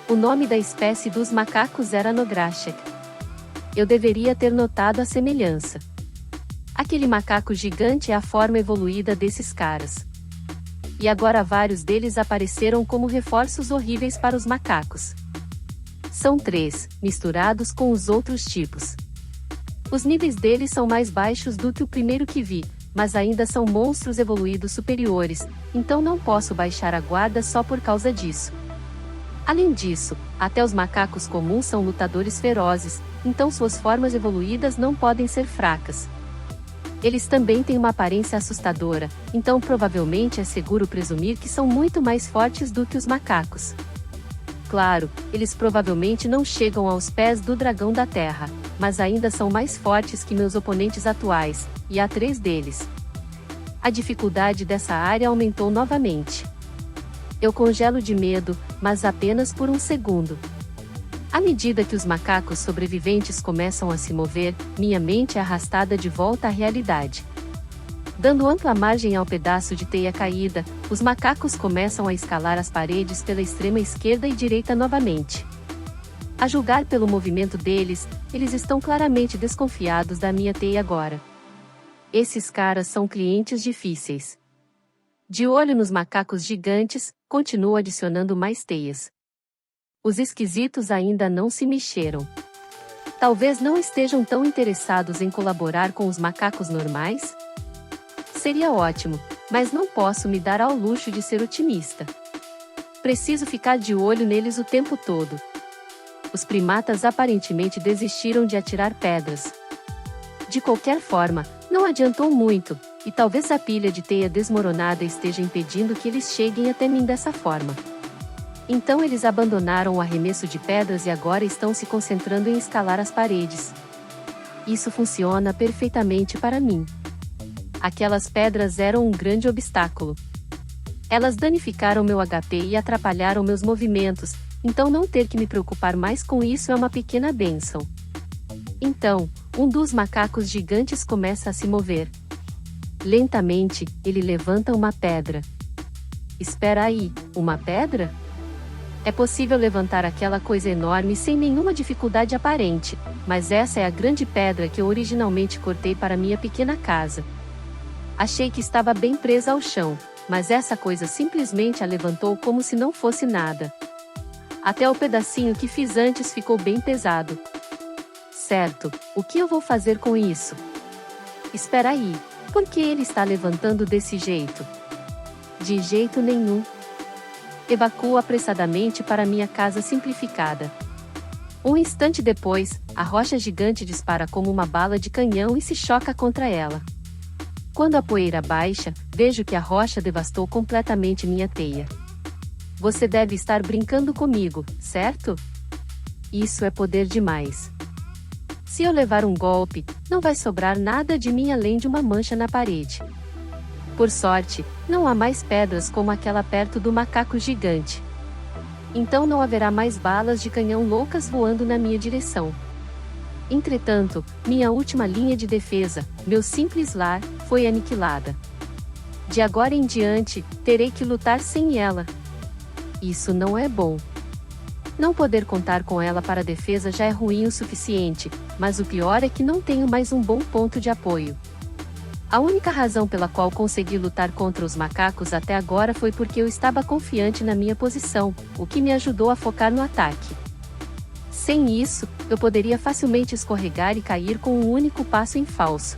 O nome da espécie dos macacos era Nograshek. Eu deveria ter notado a semelhança. Aquele macaco gigante é a forma evoluída desses caras. E agora vários deles apareceram como reforços horríveis para os macacos. São 3, misturados com os outros tipos. Os níveis deles são mais baixos do que o primeiro que vi, mas ainda são monstros evoluídos superiores, então não posso baixar a guarda só por causa disso. Além disso, até os macacos comuns são lutadores ferozes, então suas formas evoluídas não podem ser fracas. Eles também têm uma aparência assustadora, então provavelmente é seguro presumir que são muito mais fortes do que os macacos. Claro, eles provavelmente não chegam aos pés do dragão da terra, mas ainda são mais fortes que meus oponentes atuais, e há 3 deles. A dificuldade dessa área aumentou novamente. Eu congelo de medo, mas apenas por um segundo. À medida que os macacos sobreviventes começam a se mover, minha mente é arrastada de volta à realidade. Dando ampla margem ao pedaço de teia caída, os macacos começam a escalar as paredes pela extrema esquerda e direita novamente. A julgar pelo movimento deles, eles estão claramente desconfiados da minha teia agora. Esses caras são clientes difíceis. De olho nos macacos gigantes, continuo adicionando mais teias. Os esquisitos ainda não se mexeram. Talvez não estejam tão interessados em colaborar com os macacos normais? Seria ótimo, mas não posso me dar ao luxo de ser otimista. Preciso ficar de olho neles o tempo todo. Os primatas aparentemente desistiram de atirar pedras. De qualquer forma, não adiantou muito, e talvez a pilha de teia desmoronada esteja impedindo que eles cheguem até mim dessa forma. Então eles abandonaram o arremesso de pedras e agora estão se concentrando em escalar as paredes. Isso funciona perfeitamente para mim. Aquelas pedras eram um grande obstáculo. Elas danificaram meu HP e atrapalharam meus movimentos, então não ter que me preocupar mais com isso é uma pequena bênção. Então, um dos macacos gigantes começa a se mover. Lentamente, ele levanta uma pedra. Espera aí, uma pedra? É possível levantar aquela coisa enorme sem nenhuma dificuldade aparente, mas essa é a grande pedra que eu originalmente cortei para minha pequena casa. Achei que estava bem presa ao chão, mas essa coisa simplesmente a levantou como se não fosse nada. Até o pedacinho que fiz antes ficou bem pesado. Certo, o que eu vou fazer com isso? Espera aí, por que ele está levantando desse jeito? De jeito nenhum. Evacuo apressadamente para minha casa simplificada. Um instante depois, a rocha gigante dispara como uma bala de canhão e se choca contra ela. Quando a poeira baixa, vejo que a rocha devastou completamente minha teia. Você deve estar brincando comigo, certo? Isso é poder demais. Se eu levar um golpe, não vai sobrar nada de mim além de uma mancha na parede. Por sorte, não há mais pedras como aquela perto do macaco gigante. Então não haverá mais balas de canhão loucas voando na minha direção. Entretanto, minha última linha de defesa, meu simples lar, foi aniquilada. De agora em diante, terei que lutar sem ela. Isso não é bom. Não poder contar com ela para a defesa já é ruim o suficiente, mas o pior é que não tenho mais um bom ponto de apoio. A única razão pela qual consegui lutar contra os macacos até agora foi porque eu estava confiante na minha posição, o que me ajudou a focar no ataque. Sem isso, eu poderia facilmente escorregar e cair com um único passo em falso.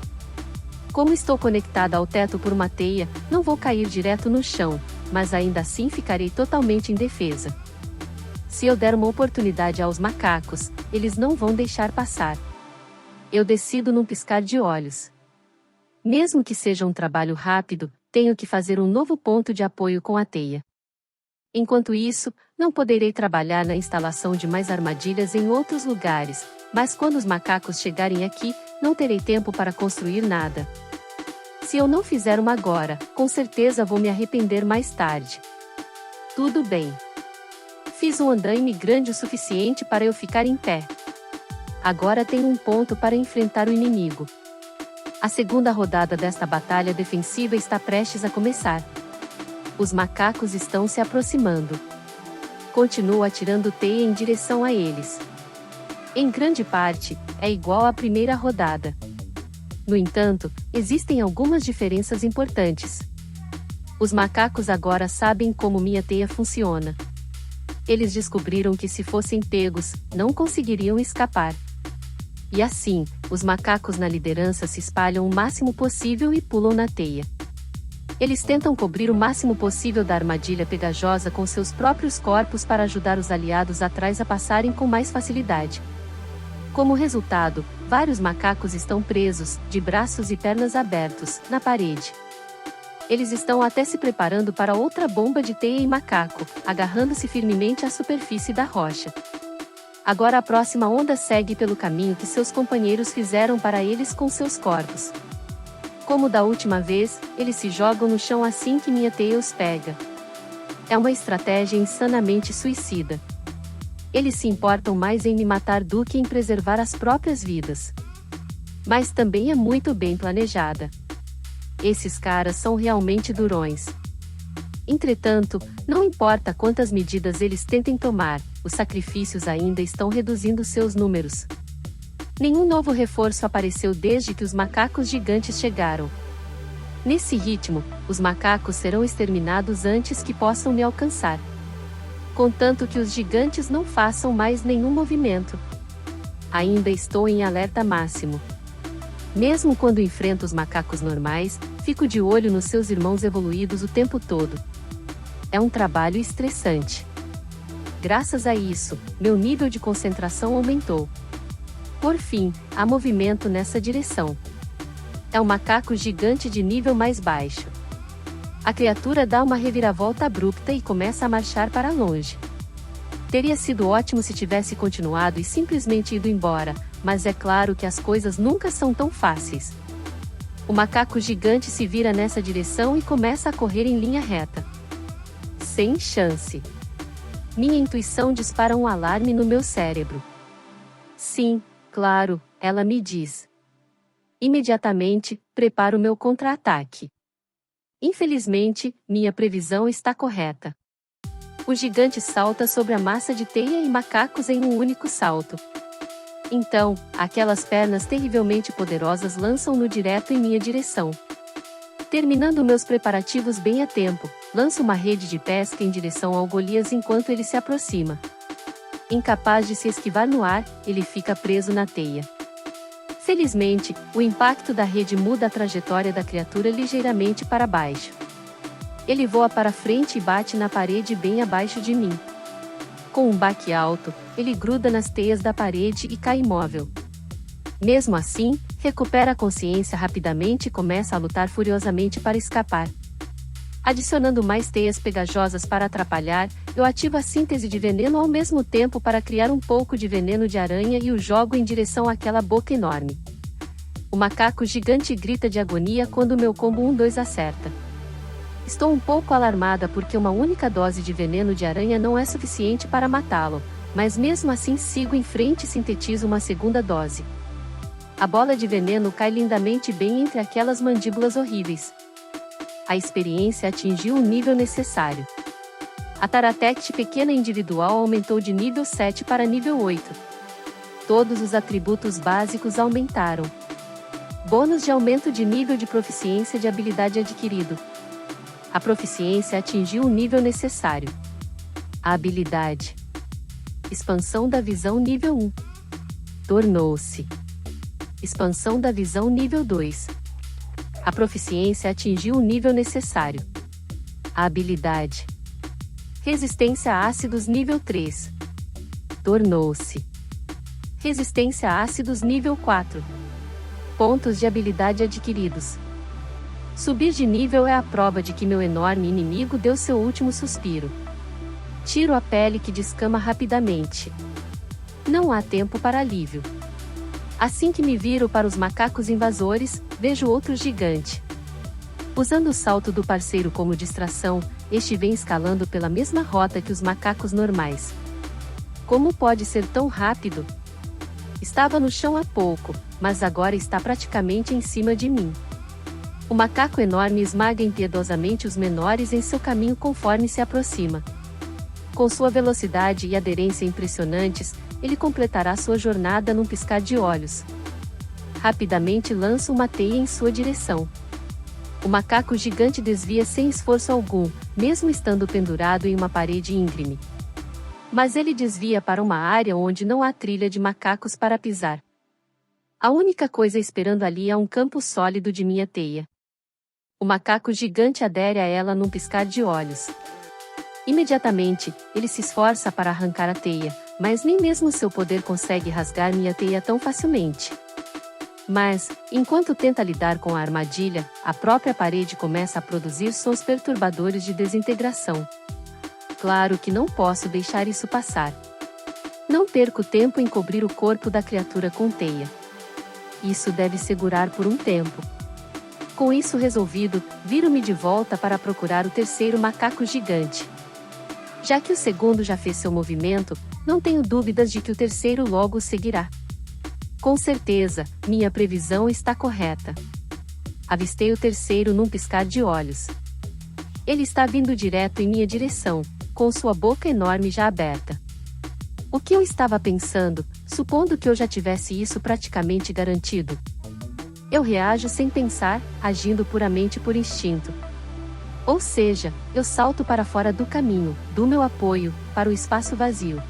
Como estou conectada ao teto por uma teia, não vou cair direto no chão, mas ainda assim ficarei totalmente indefesa. Se eu der uma oportunidade aos macacos, eles não vão deixar passar. Eu decido num piscar de olhos. Mesmo que seja um trabalho rápido, tenho que fazer um novo ponto de apoio com a teia. Enquanto isso, não poderei trabalhar na instalação de mais armadilhas em outros lugares, mas quando os macacos chegarem aqui, não terei tempo para construir nada. Se eu não fizer uma agora, com certeza vou me arrepender mais tarde. Tudo bem. Fiz um andaime grande o suficiente para eu ficar em pé. Agora tenho um ponto para enfrentar o inimigo. A segunda rodada desta batalha defensiva está prestes a começar. Os macacos estão se aproximando. Continuo atirando teia em direção a eles. Em grande parte, é igual à primeira rodada. No entanto, existem algumas diferenças importantes. Os macacos agora sabem como minha teia funciona. Eles descobriram que se fossem pegos, não conseguiriam escapar. E assim, os macacos na liderança se espalham o máximo possível e pulam na teia. Eles tentam cobrir o máximo possível da armadilha pegajosa com seus próprios corpos para ajudar os aliados atrás a passarem com mais facilidade. Como resultado, vários macacos estão presos, de braços e pernas abertos, na parede. Eles estão até se preparando para outra bomba de teia em macaco, agarrando-se firmemente à superfície da rocha. Agora a próxima onda segue pelo caminho que seus companheiros fizeram para eles com seus corpos. Como da última vez, eles se jogam no chão assim que minha teia os pega. É uma estratégia insanamente suicida. Eles se importam mais em me matar do que em preservar as próprias vidas. Mas também é muito bem planejada. Esses caras são realmente durões. Entretanto, não importa quantas medidas eles tentem tomar, os sacrifícios ainda estão reduzindo seus números. Nenhum novo reforço apareceu desde que os macacos gigantes chegaram. Nesse ritmo, os macacos serão exterminados antes que possam me alcançar. Contanto que os gigantes não façam mais nenhum movimento. Ainda estou em alerta máximo. Mesmo quando enfrento os macacos normais, fico de olho nos seus irmãos evoluídos o tempo todo. É um trabalho estressante. Graças a isso, meu nível de concentração aumentou. Por fim, há movimento nessa direção. É um macaco gigante de nível mais baixo. A criatura dá uma reviravolta abrupta e começa a marchar para longe. Teria sido ótimo se tivesse continuado e simplesmente ido embora, mas é claro que as coisas nunca são tão fáceis. O macaco gigante se vira nessa direção e começa a correr em linha reta. Sem chance. Minha intuição dispara um alarme no meu cérebro. Sim, claro, ela me diz. Imediatamente, preparo meu contra-ataque. Infelizmente, minha previsão está correta. O gigante salta sobre a massa de teia e macacos em um único salto. Então, aquelas pernas terrivelmente poderosas lançam-no direto em minha direção. Terminando meus preparativos bem a tempo, lanço uma rede de pesca em direção ao Golias enquanto ele se aproxima. Incapaz de se esquivar no ar, ele fica preso na teia. Felizmente, o impacto da rede muda a trajetória da criatura ligeiramente para baixo. Ele voa para frente e bate na parede bem abaixo de mim. Com um baque alto, ele gruda nas teias da parede e cai imóvel. Mesmo assim, recupera a consciência rapidamente e começa a lutar furiosamente para escapar. Adicionando mais teias pegajosas para atrapalhar, eu ativo a síntese de veneno ao mesmo tempo para criar um pouco de veneno de aranha e o jogo em direção àquela boca enorme. O macaco gigante grita de agonia quando meu combo 1-2 acerta. Estou um pouco alarmada porque uma única dose de veneno de aranha não é suficiente para matá-lo, mas mesmo assim sigo em frente e sintetizo uma segunda dose. A bola de veneno cai lindamente bem entre aquelas mandíbulas horríveis. A experiência atingiu o nível necessário. A Taratect pequena individual aumentou de nível 7 para nível 8. Todos os atributos básicos aumentaram. Bônus de aumento de nível de proficiência de habilidade adquirido. A proficiência atingiu o nível necessário. A habilidade. Expansão da visão nível 1. Tornou-se. Expansão da visão nível 2. A proficiência atingiu o nível necessário. A habilidade. Resistência a ácidos nível 3. Tornou-se. Resistência a ácidos nível 4. Pontos de habilidade adquiridos. Subir de nível é a prova de que meu enorme inimigo deu seu último suspiro. Tiro a pele que descama rapidamente. Não há tempo para alívio. Assim que me viro para os macacos invasores, vejo outro gigante. Usando o salto do parceiro como distração, este vem escalando pela mesma rota que os macacos normais. Como pode ser tão rápido? Estava no chão há pouco, mas agora está praticamente em cima de mim. O macaco enorme esmaga impiedosamente os menores em seu caminho conforme se aproxima. Com sua velocidade e aderência impressionantes, ele completará sua jornada num piscar de olhos. Rapidamente lança uma teia em sua direção. O macaco gigante desvia sem esforço algum, mesmo estando pendurado em uma parede íngreme. Mas ele desvia para uma área onde não há trilha de macacos para pisar. A única coisa esperando ali é um campo sólido de minha teia. O macaco gigante adere a ela num piscar de olhos. Imediatamente, ele se esforça para arrancar a teia, mas nem mesmo seu poder consegue rasgar minha teia tão facilmente. Mas, enquanto tenta lidar com a armadilha, a própria parede começa a produzir sons perturbadores de desintegração. Claro que não posso deixar isso passar. Não perco tempo em cobrir o corpo da criatura com teia. Isso deve segurar por um tempo. Com isso resolvido, viro-me de volta para procurar o terceiro macaco gigante. Já que o segundo já fez seu movimento, não tenho dúvidas de que o terceiro logo o seguirá. Com certeza, minha previsão está correta. Avistei o terceiro num piscar de olhos. Ele está vindo direto em minha direção, com sua boca enorme já aberta. O que eu estava pensando, supondo que eu já tivesse isso praticamente garantido? Eu reajo sem pensar, agindo puramente por instinto. Ou seja, eu salto para fora do caminho, do meu apoio, para o espaço vazio.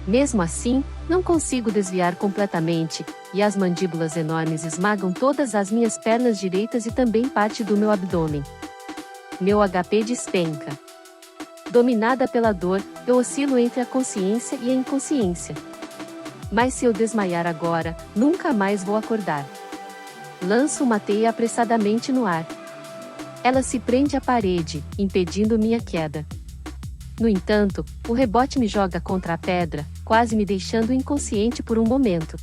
Mesmo assim, não consigo desviar completamente, e as mandíbulas enormes esmagam todas as minhas pernas direitas e também parte do meu abdômen. Meu HP despenca. Dominada pela dor, eu oscilo entre a consciência e a inconsciência. Mas se eu desmaiar agora, nunca mais vou acordar. Lanço uma teia apressadamente no ar. Ela se prende à parede, impedindo minha queda. No entanto, o rebote me joga contra a pedra, quase me deixando inconsciente por um momento.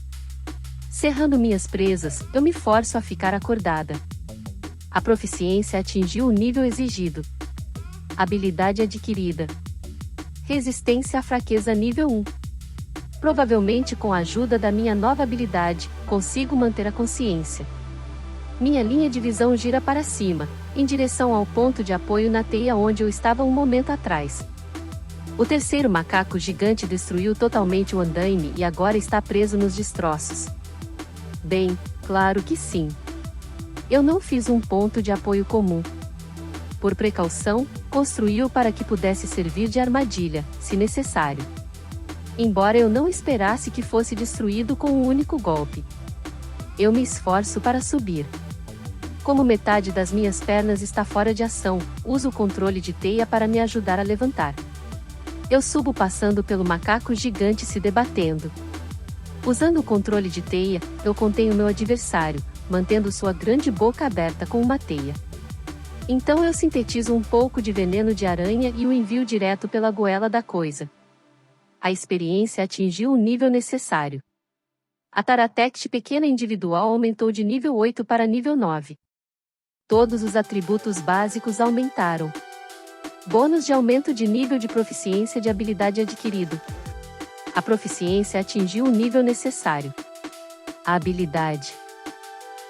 Cerrando minhas presas, eu me forço a ficar acordada. A proficiência atingiu o nível exigido. Habilidade adquirida. Resistência à fraqueza nível 1. Provavelmente com a ajuda da minha nova habilidade, consigo manter a consciência. Minha linha de visão gira para cima, em direção ao ponto de apoio na teia onde eu estava um momento atrás. O terceiro macaco gigante destruiu totalmente o andaime e agora está preso nos destroços. Bem, claro que sim. Eu não fiz um ponto de apoio comum. Por precaução, construí-o para que pudesse servir de armadilha, se necessário. Embora eu não esperasse que fosse destruído com um único golpe. Eu me esforço para subir. Como metade das minhas pernas está fora de ação, uso o controle de teia para me ajudar a levantar. Eu subo passando pelo macaco gigante se debatendo. Usando o controle de teia, eu contenho meu adversário, mantendo sua grande boca aberta com uma teia. Então eu sintetizo um pouco de veneno de aranha e o envio direto pela goela da coisa. A experiência atingiu o nível necessário. A Taratect pequena individual aumentou de nível 8 para nível 9. Todos os atributos básicos aumentaram. Bônus de aumento de nível de proficiência de habilidade adquirido. A proficiência atingiu o nível necessário. A habilidade.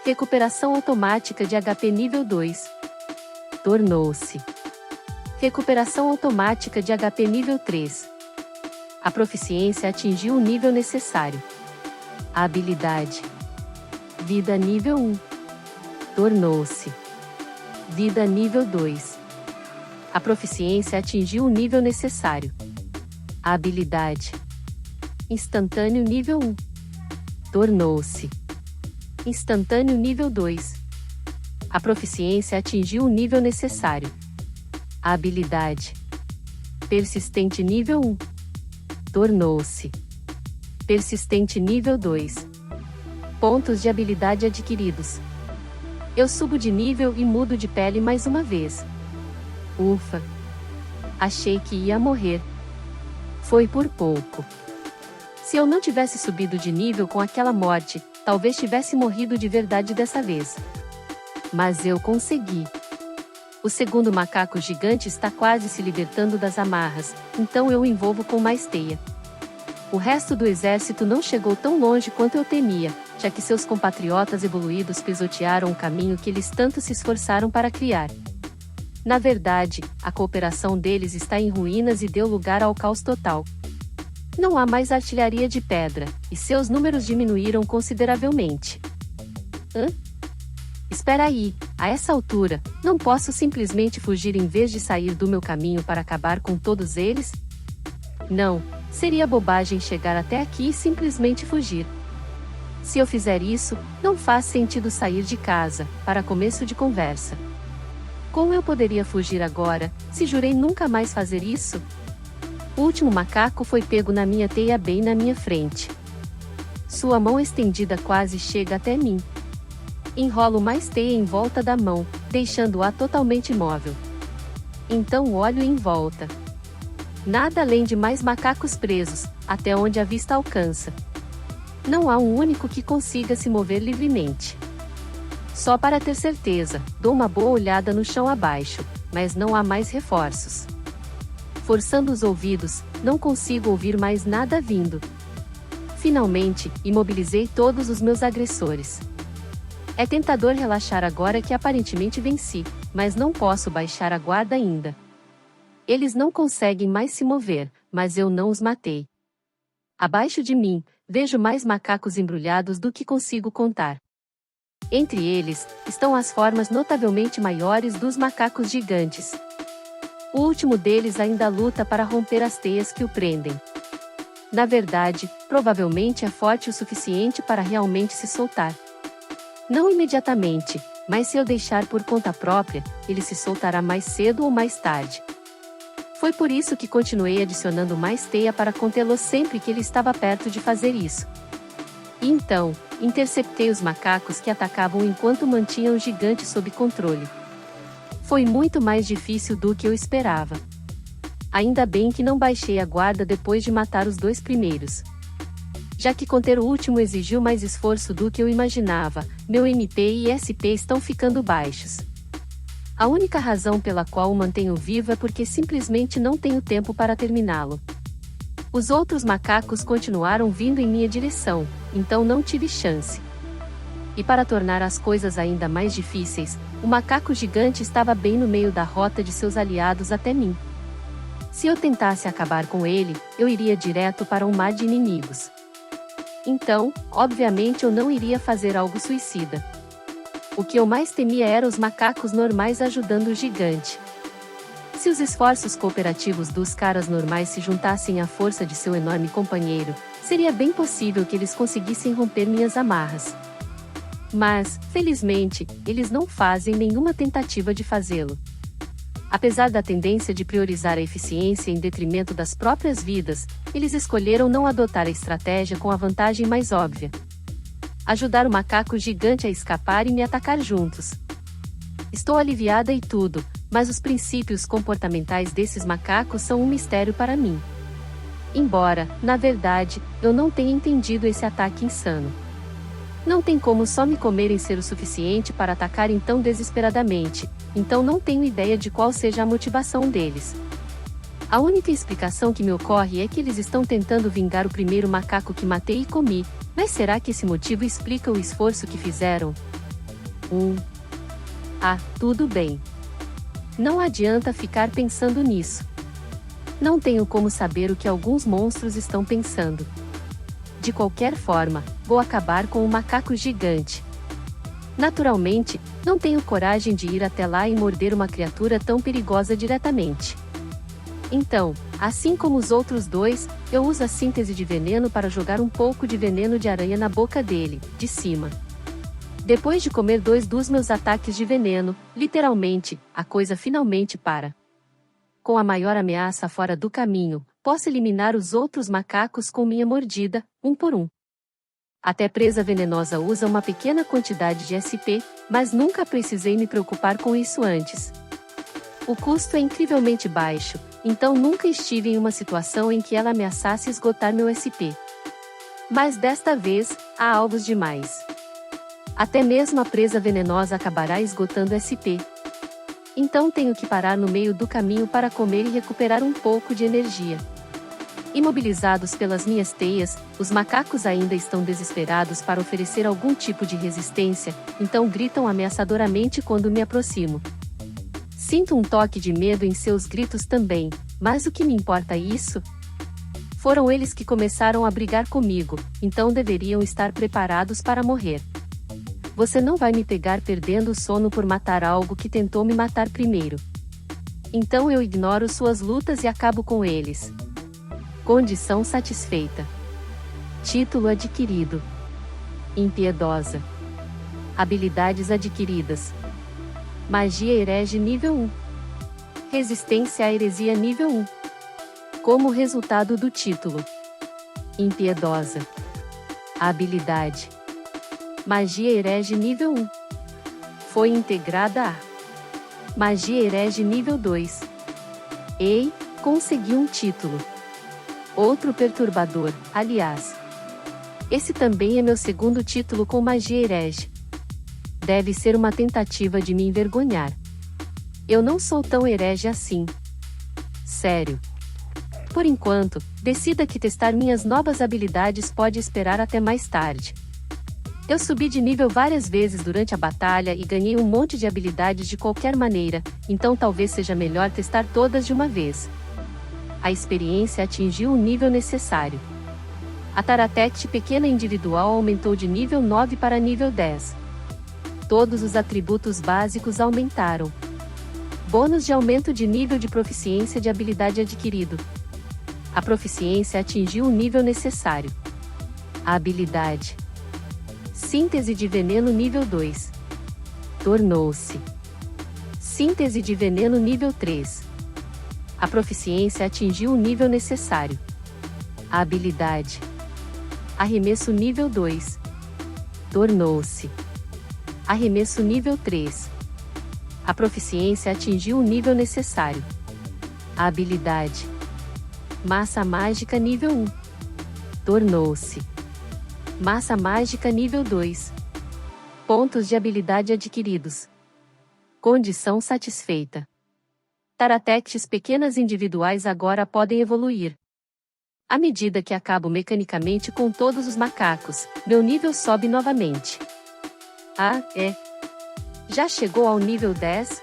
Recuperação automática de HP nível 2. Tornou-se. Recuperação automática de HP nível 3. A proficiência atingiu o nível necessário. A habilidade. Vida nível 1. Tornou-se. Vida nível 2. A proficiência atingiu o nível necessário. A habilidade. Instantâneo nível 1. Tornou-se. Instantâneo nível 2. A proficiência atingiu o nível necessário. A habilidade. Persistente nível 1. Tornou-se. Persistente nível 2. Pontos de habilidade adquiridos. Eu subo de nível e mudo de pele mais uma vez. Ufa! Achei que ia morrer. Foi por pouco. Se eu não tivesse subido de nível com aquela morte, talvez tivesse morrido de verdade dessa vez. Mas eu consegui. O segundo macaco gigante está quase se libertando das amarras, então eu o envolvo com mais teia. O resto do exército não chegou tão longe quanto eu temia, já que seus compatriotas evoluídos pisotearam o caminho que eles tanto se esforçaram para criar. Na verdade, a cooperação deles está em ruínas e deu lugar ao caos total. Não há mais artilharia de pedra, e seus números diminuíram consideravelmente. Espera aí, a essa altura, não posso simplesmente fugir em vez de sair do meu caminho para acabar com todos eles? Não, seria bobagem chegar até aqui e simplesmente fugir. Se eu fizer isso, não faz sentido sair de casa, para começo de conversa. Como eu poderia fugir agora, se jurei nunca mais fazer isso? O último macaco foi pego na minha teia bem na minha frente. Sua mão estendida quase chega até mim. Enrolo mais teia em volta da mão, deixando-a totalmente imóvel. Então olho em volta. Nada além de mais macacos presos, até onde a vista alcança. Não há um único que consiga se mover livremente. Só para ter certeza, dou uma boa olhada no chão abaixo, mas não há mais reforços. Forçando os ouvidos, não consigo ouvir mais nada vindo. Finalmente, imobilizei todos os meus agressores. É tentador relaxar agora que aparentemente venci, mas não posso baixar a guarda ainda. Eles não conseguem mais se mover, mas eu não os matei. Abaixo de mim, vejo mais macacos embrulhados do que consigo contar. Entre eles, estão as formas notavelmente maiores dos macacos gigantes. O último deles ainda luta para romper as teias que o prendem. Na verdade, provavelmente é forte o suficiente para realmente se soltar. Não imediatamente, mas se eu deixar por conta própria, ele se soltará mais cedo ou mais tarde. Foi por isso que continuei adicionando mais teia para contê-lo sempre que ele estava perto de fazer isso. E então, interceptei os macacos que atacavam enquanto mantinham o gigante sob controle. Foi muito mais difícil do que eu esperava. Ainda bem que não baixei a guarda depois de matar os dois primeiros. Já que conter o último exigiu mais esforço do que eu imaginava, meu MP e SP estão ficando baixos. A única razão pela qual o mantenho vivo é porque simplesmente não tenho tempo para terminá-lo. Os outros macacos continuaram vindo em minha direção, então não tive chance. E para tornar as coisas ainda mais difíceis, o macaco gigante estava bem no meio da rota de seus aliados até mim. Se eu tentasse acabar com ele, eu iria direto para um mar de inimigos. Então, obviamente eu não iria fazer algo suicida. O que eu mais temia eram os macacos normais ajudando o gigante. Se os esforços cooperativos dos caras normais se juntassem à força de seu enorme companheiro, seria bem possível que eles conseguissem romper minhas amarras. Mas, felizmente, eles não fazem nenhuma tentativa de fazê-lo. Apesar da tendência de priorizar a eficiência em detrimento das próprias vidas, eles escolheram não adotar a estratégia com a vantagem mais óbvia: ajudar o macaco gigante a escapar e me atacar juntos. Estou aliviada e tudo, mas os princípios comportamentais desses macacos são um mistério para mim. Embora, na verdade, eu não tenha entendido esse ataque insano. Não tem como só me comerem ser o suficiente para atacarem tão desesperadamente, então não tenho ideia de qual seja a motivação deles. A única explicação que me ocorre é que eles estão tentando vingar o primeiro macaco que matei e comi, mas será que esse motivo explica o esforço que fizeram? Tudo bem. Não adianta ficar pensando nisso. Não tenho como saber o que alguns monstros estão pensando. De qualquer forma, vou acabar com o macaco gigante. Naturalmente, não tenho coragem de ir até lá e morder uma criatura tão perigosa diretamente. Então, assim como os outros dois, eu uso a síntese de veneno para jogar um pouco de veneno de aranha na boca dele, de cima. Depois de comer 2 dos meus ataques de veneno, literalmente, a coisa finalmente para. Com a maior ameaça fora do caminho, posso eliminar os outros macacos com minha mordida, um por um. Até presa venenosa usa uma pequena quantidade de SP, mas nunca precisei me preocupar com isso antes. O custo é incrivelmente baixo, então nunca estive em uma situação em que ela ameaçasse esgotar meu SP. Mas desta vez, há alvos demais. Até mesmo a presa venenosa acabará esgotando SP. Então tenho que parar no meio do caminho para comer e recuperar um pouco de energia. Imobilizados pelas minhas teias, os macacos ainda estão desesperados para oferecer algum tipo de resistência, então gritam ameaçadoramente quando me aproximo. Sinto um toque de medo em seus gritos também, mas o que me importa isso? Foram eles que começaram a brigar comigo, então deveriam estar preparados para morrer. Você não vai me pegar perdendo o sono por matar algo que tentou me matar primeiro. Então eu ignoro suas lutas e acabo com eles. Condição satisfeita. Título adquirido. Impiedosa. Habilidades adquiridas. Magia herege nível 1. Resistência à heresia nível 1. Como resultado do título. Impiedosa. Habilidade. Magia herege nível 1. Foi integrada a Magia herege nível 2. Ei, consegui um título. Outro perturbador, aliás. Esse também é meu segundo título com magia herege. Deve ser uma tentativa de me envergonhar. Eu não sou tão herege assim. Sério. Por enquanto, decida que testar minhas novas habilidades pode esperar até mais tarde. Eu subi de nível várias vezes durante a batalha e ganhei um monte de habilidades de qualquer maneira, então talvez seja melhor testar todas de uma vez. A experiência atingiu o nível necessário. A Taratect pequena individual aumentou de nível 9 para nível 10. Todos os atributos básicos aumentaram. Bônus de aumento de nível de proficiência de habilidade adquirido. A proficiência atingiu o nível necessário. A habilidade. Síntese de veneno nível 2. Tornou-se. Síntese de veneno nível 3. A proficiência atingiu o nível necessário. A habilidade. Arremesso nível 2. Tornou-se. Arremesso nível 3. A proficiência atingiu o nível necessário. A habilidade. Massa mágica nível 1. Tornou-se. Massa mágica nível 2. Pontos de habilidade adquiridos. Condição satisfeita. Taratects pequenas individuais agora podem evoluir. À medida que acabo mecanicamente com todos os macacos, meu nível sobe novamente. Já chegou ao nível 10?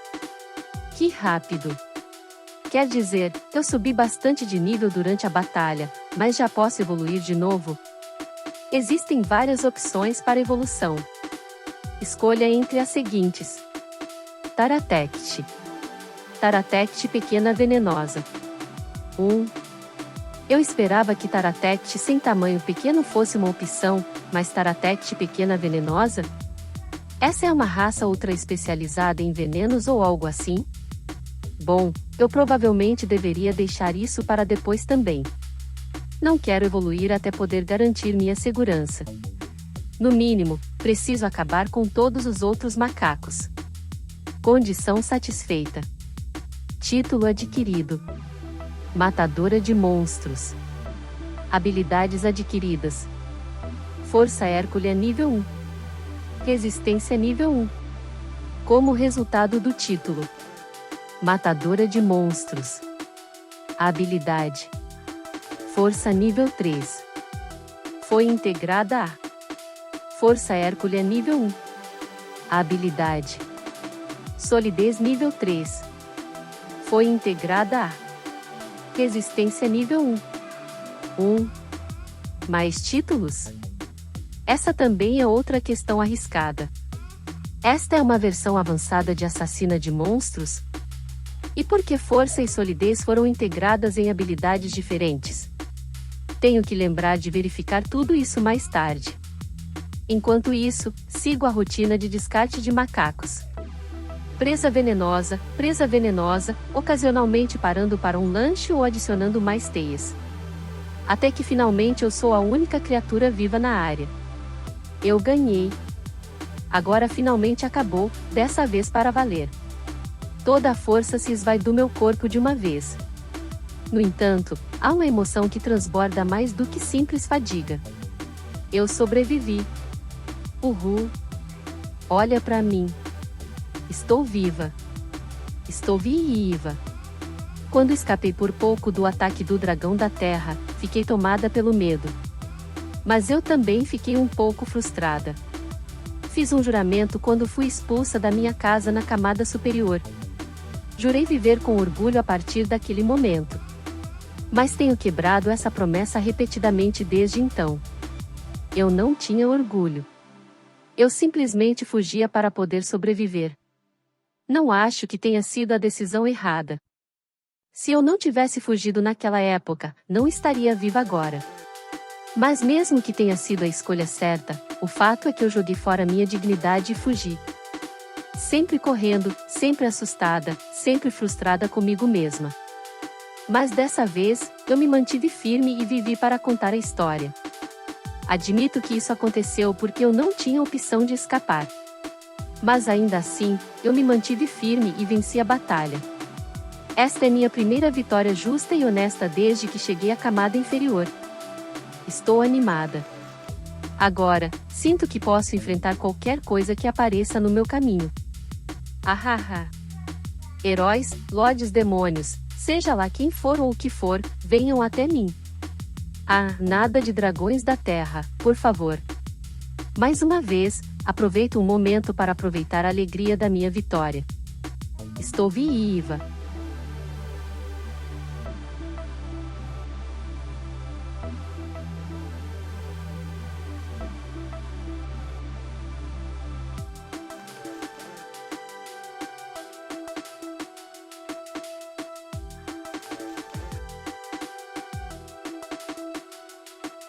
Que rápido! Quer dizer, eu subi bastante de nível durante a batalha, mas já posso evoluir de novo? Existem várias opções para evolução. Escolha entre as seguintes. Taratect. Taratect pequena venenosa. 1. Eu esperava que Taratect sem tamanho pequeno fosse uma opção, mas Taratect pequena venenosa? Essa é uma raça ultra especializada em venenos ou algo assim? Bom, eu provavelmente deveria deixar isso para depois também. Não quero evoluir até poder garantir minha segurança. No mínimo, preciso acabar com todos os outros macacos. Condição satisfeita. Título adquirido: Matadora de monstros. Habilidades adquiridas: Força Hércules nível 1. Resistência nível 1. Como resultado do título: Matadora de monstros. A habilidade: Força nível 3. Foi integrada a Força Hércules nível 1. A habilidade: Solidez nível 3. Foi integrada a Resistência nível 1. Mais títulos? Essa também é outra questão arriscada. Esta é uma versão avançada de Assassina de Monstros? E por que força e solidez foram integradas em habilidades diferentes? Tenho que lembrar de verificar tudo isso mais tarde. Enquanto isso, sigo a rotina de descarte de macacos. Presa venenosa, ocasionalmente parando para um lanche ou adicionando mais teias. Até que finalmente eu sou a única criatura viva na área. Eu ganhei. Agora finalmente acabou, dessa vez para valer. Toda a força se esvai do meu corpo de uma vez. No entanto, há uma emoção que transborda mais do que simples fadiga. Eu sobrevivi. Uhul! Olha pra mim. Estou viva. Estou viva. Quando escapei por pouco do ataque do dragão da terra, fiquei tomada pelo medo. Mas eu também fiquei um pouco frustrada. Fiz um juramento quando fui expulsa da minha casa na camada superior. Jurei viver com orgulho a partir daquele momento. Mas tenho quebrado essa promessa repetidamente desde então. Eu não tinha orgulho. Eu simplesmente fugia para poder sobreviver. Não acho que tenha sido a decisão errada. Se eu não tivesse fugido naquela época, não estaria viva agora. Mas mesmo que tenha sido a escolha certa, o fato é que eu joguei fora minha dignidade e fugi. Sempre correndo, sempre assustada, sempre frustrada comigo mesma. Mas dessa vez, eu me mantive firme e vivi para contar a história. Admito que isso aconteceu porque eu não tinha opção de escapar. Mas ainda assim, eu me mantive firme e venci a batalha. Esta é minha primeira vitória justa e honesta desde que cheguei à camada inferior. Estou animada. Agora, sinto que posso enfrentar qualquer coisa que apareça no meu caminho. Ahaha! Heróis, lordes demônios, seja lá quem for ou o que for, venham até mim. Ah, nada de dragões da terra, por favor. Mais uma vez, aproveito um momento para aproveitar a alegria da minha vitória. Estou viva!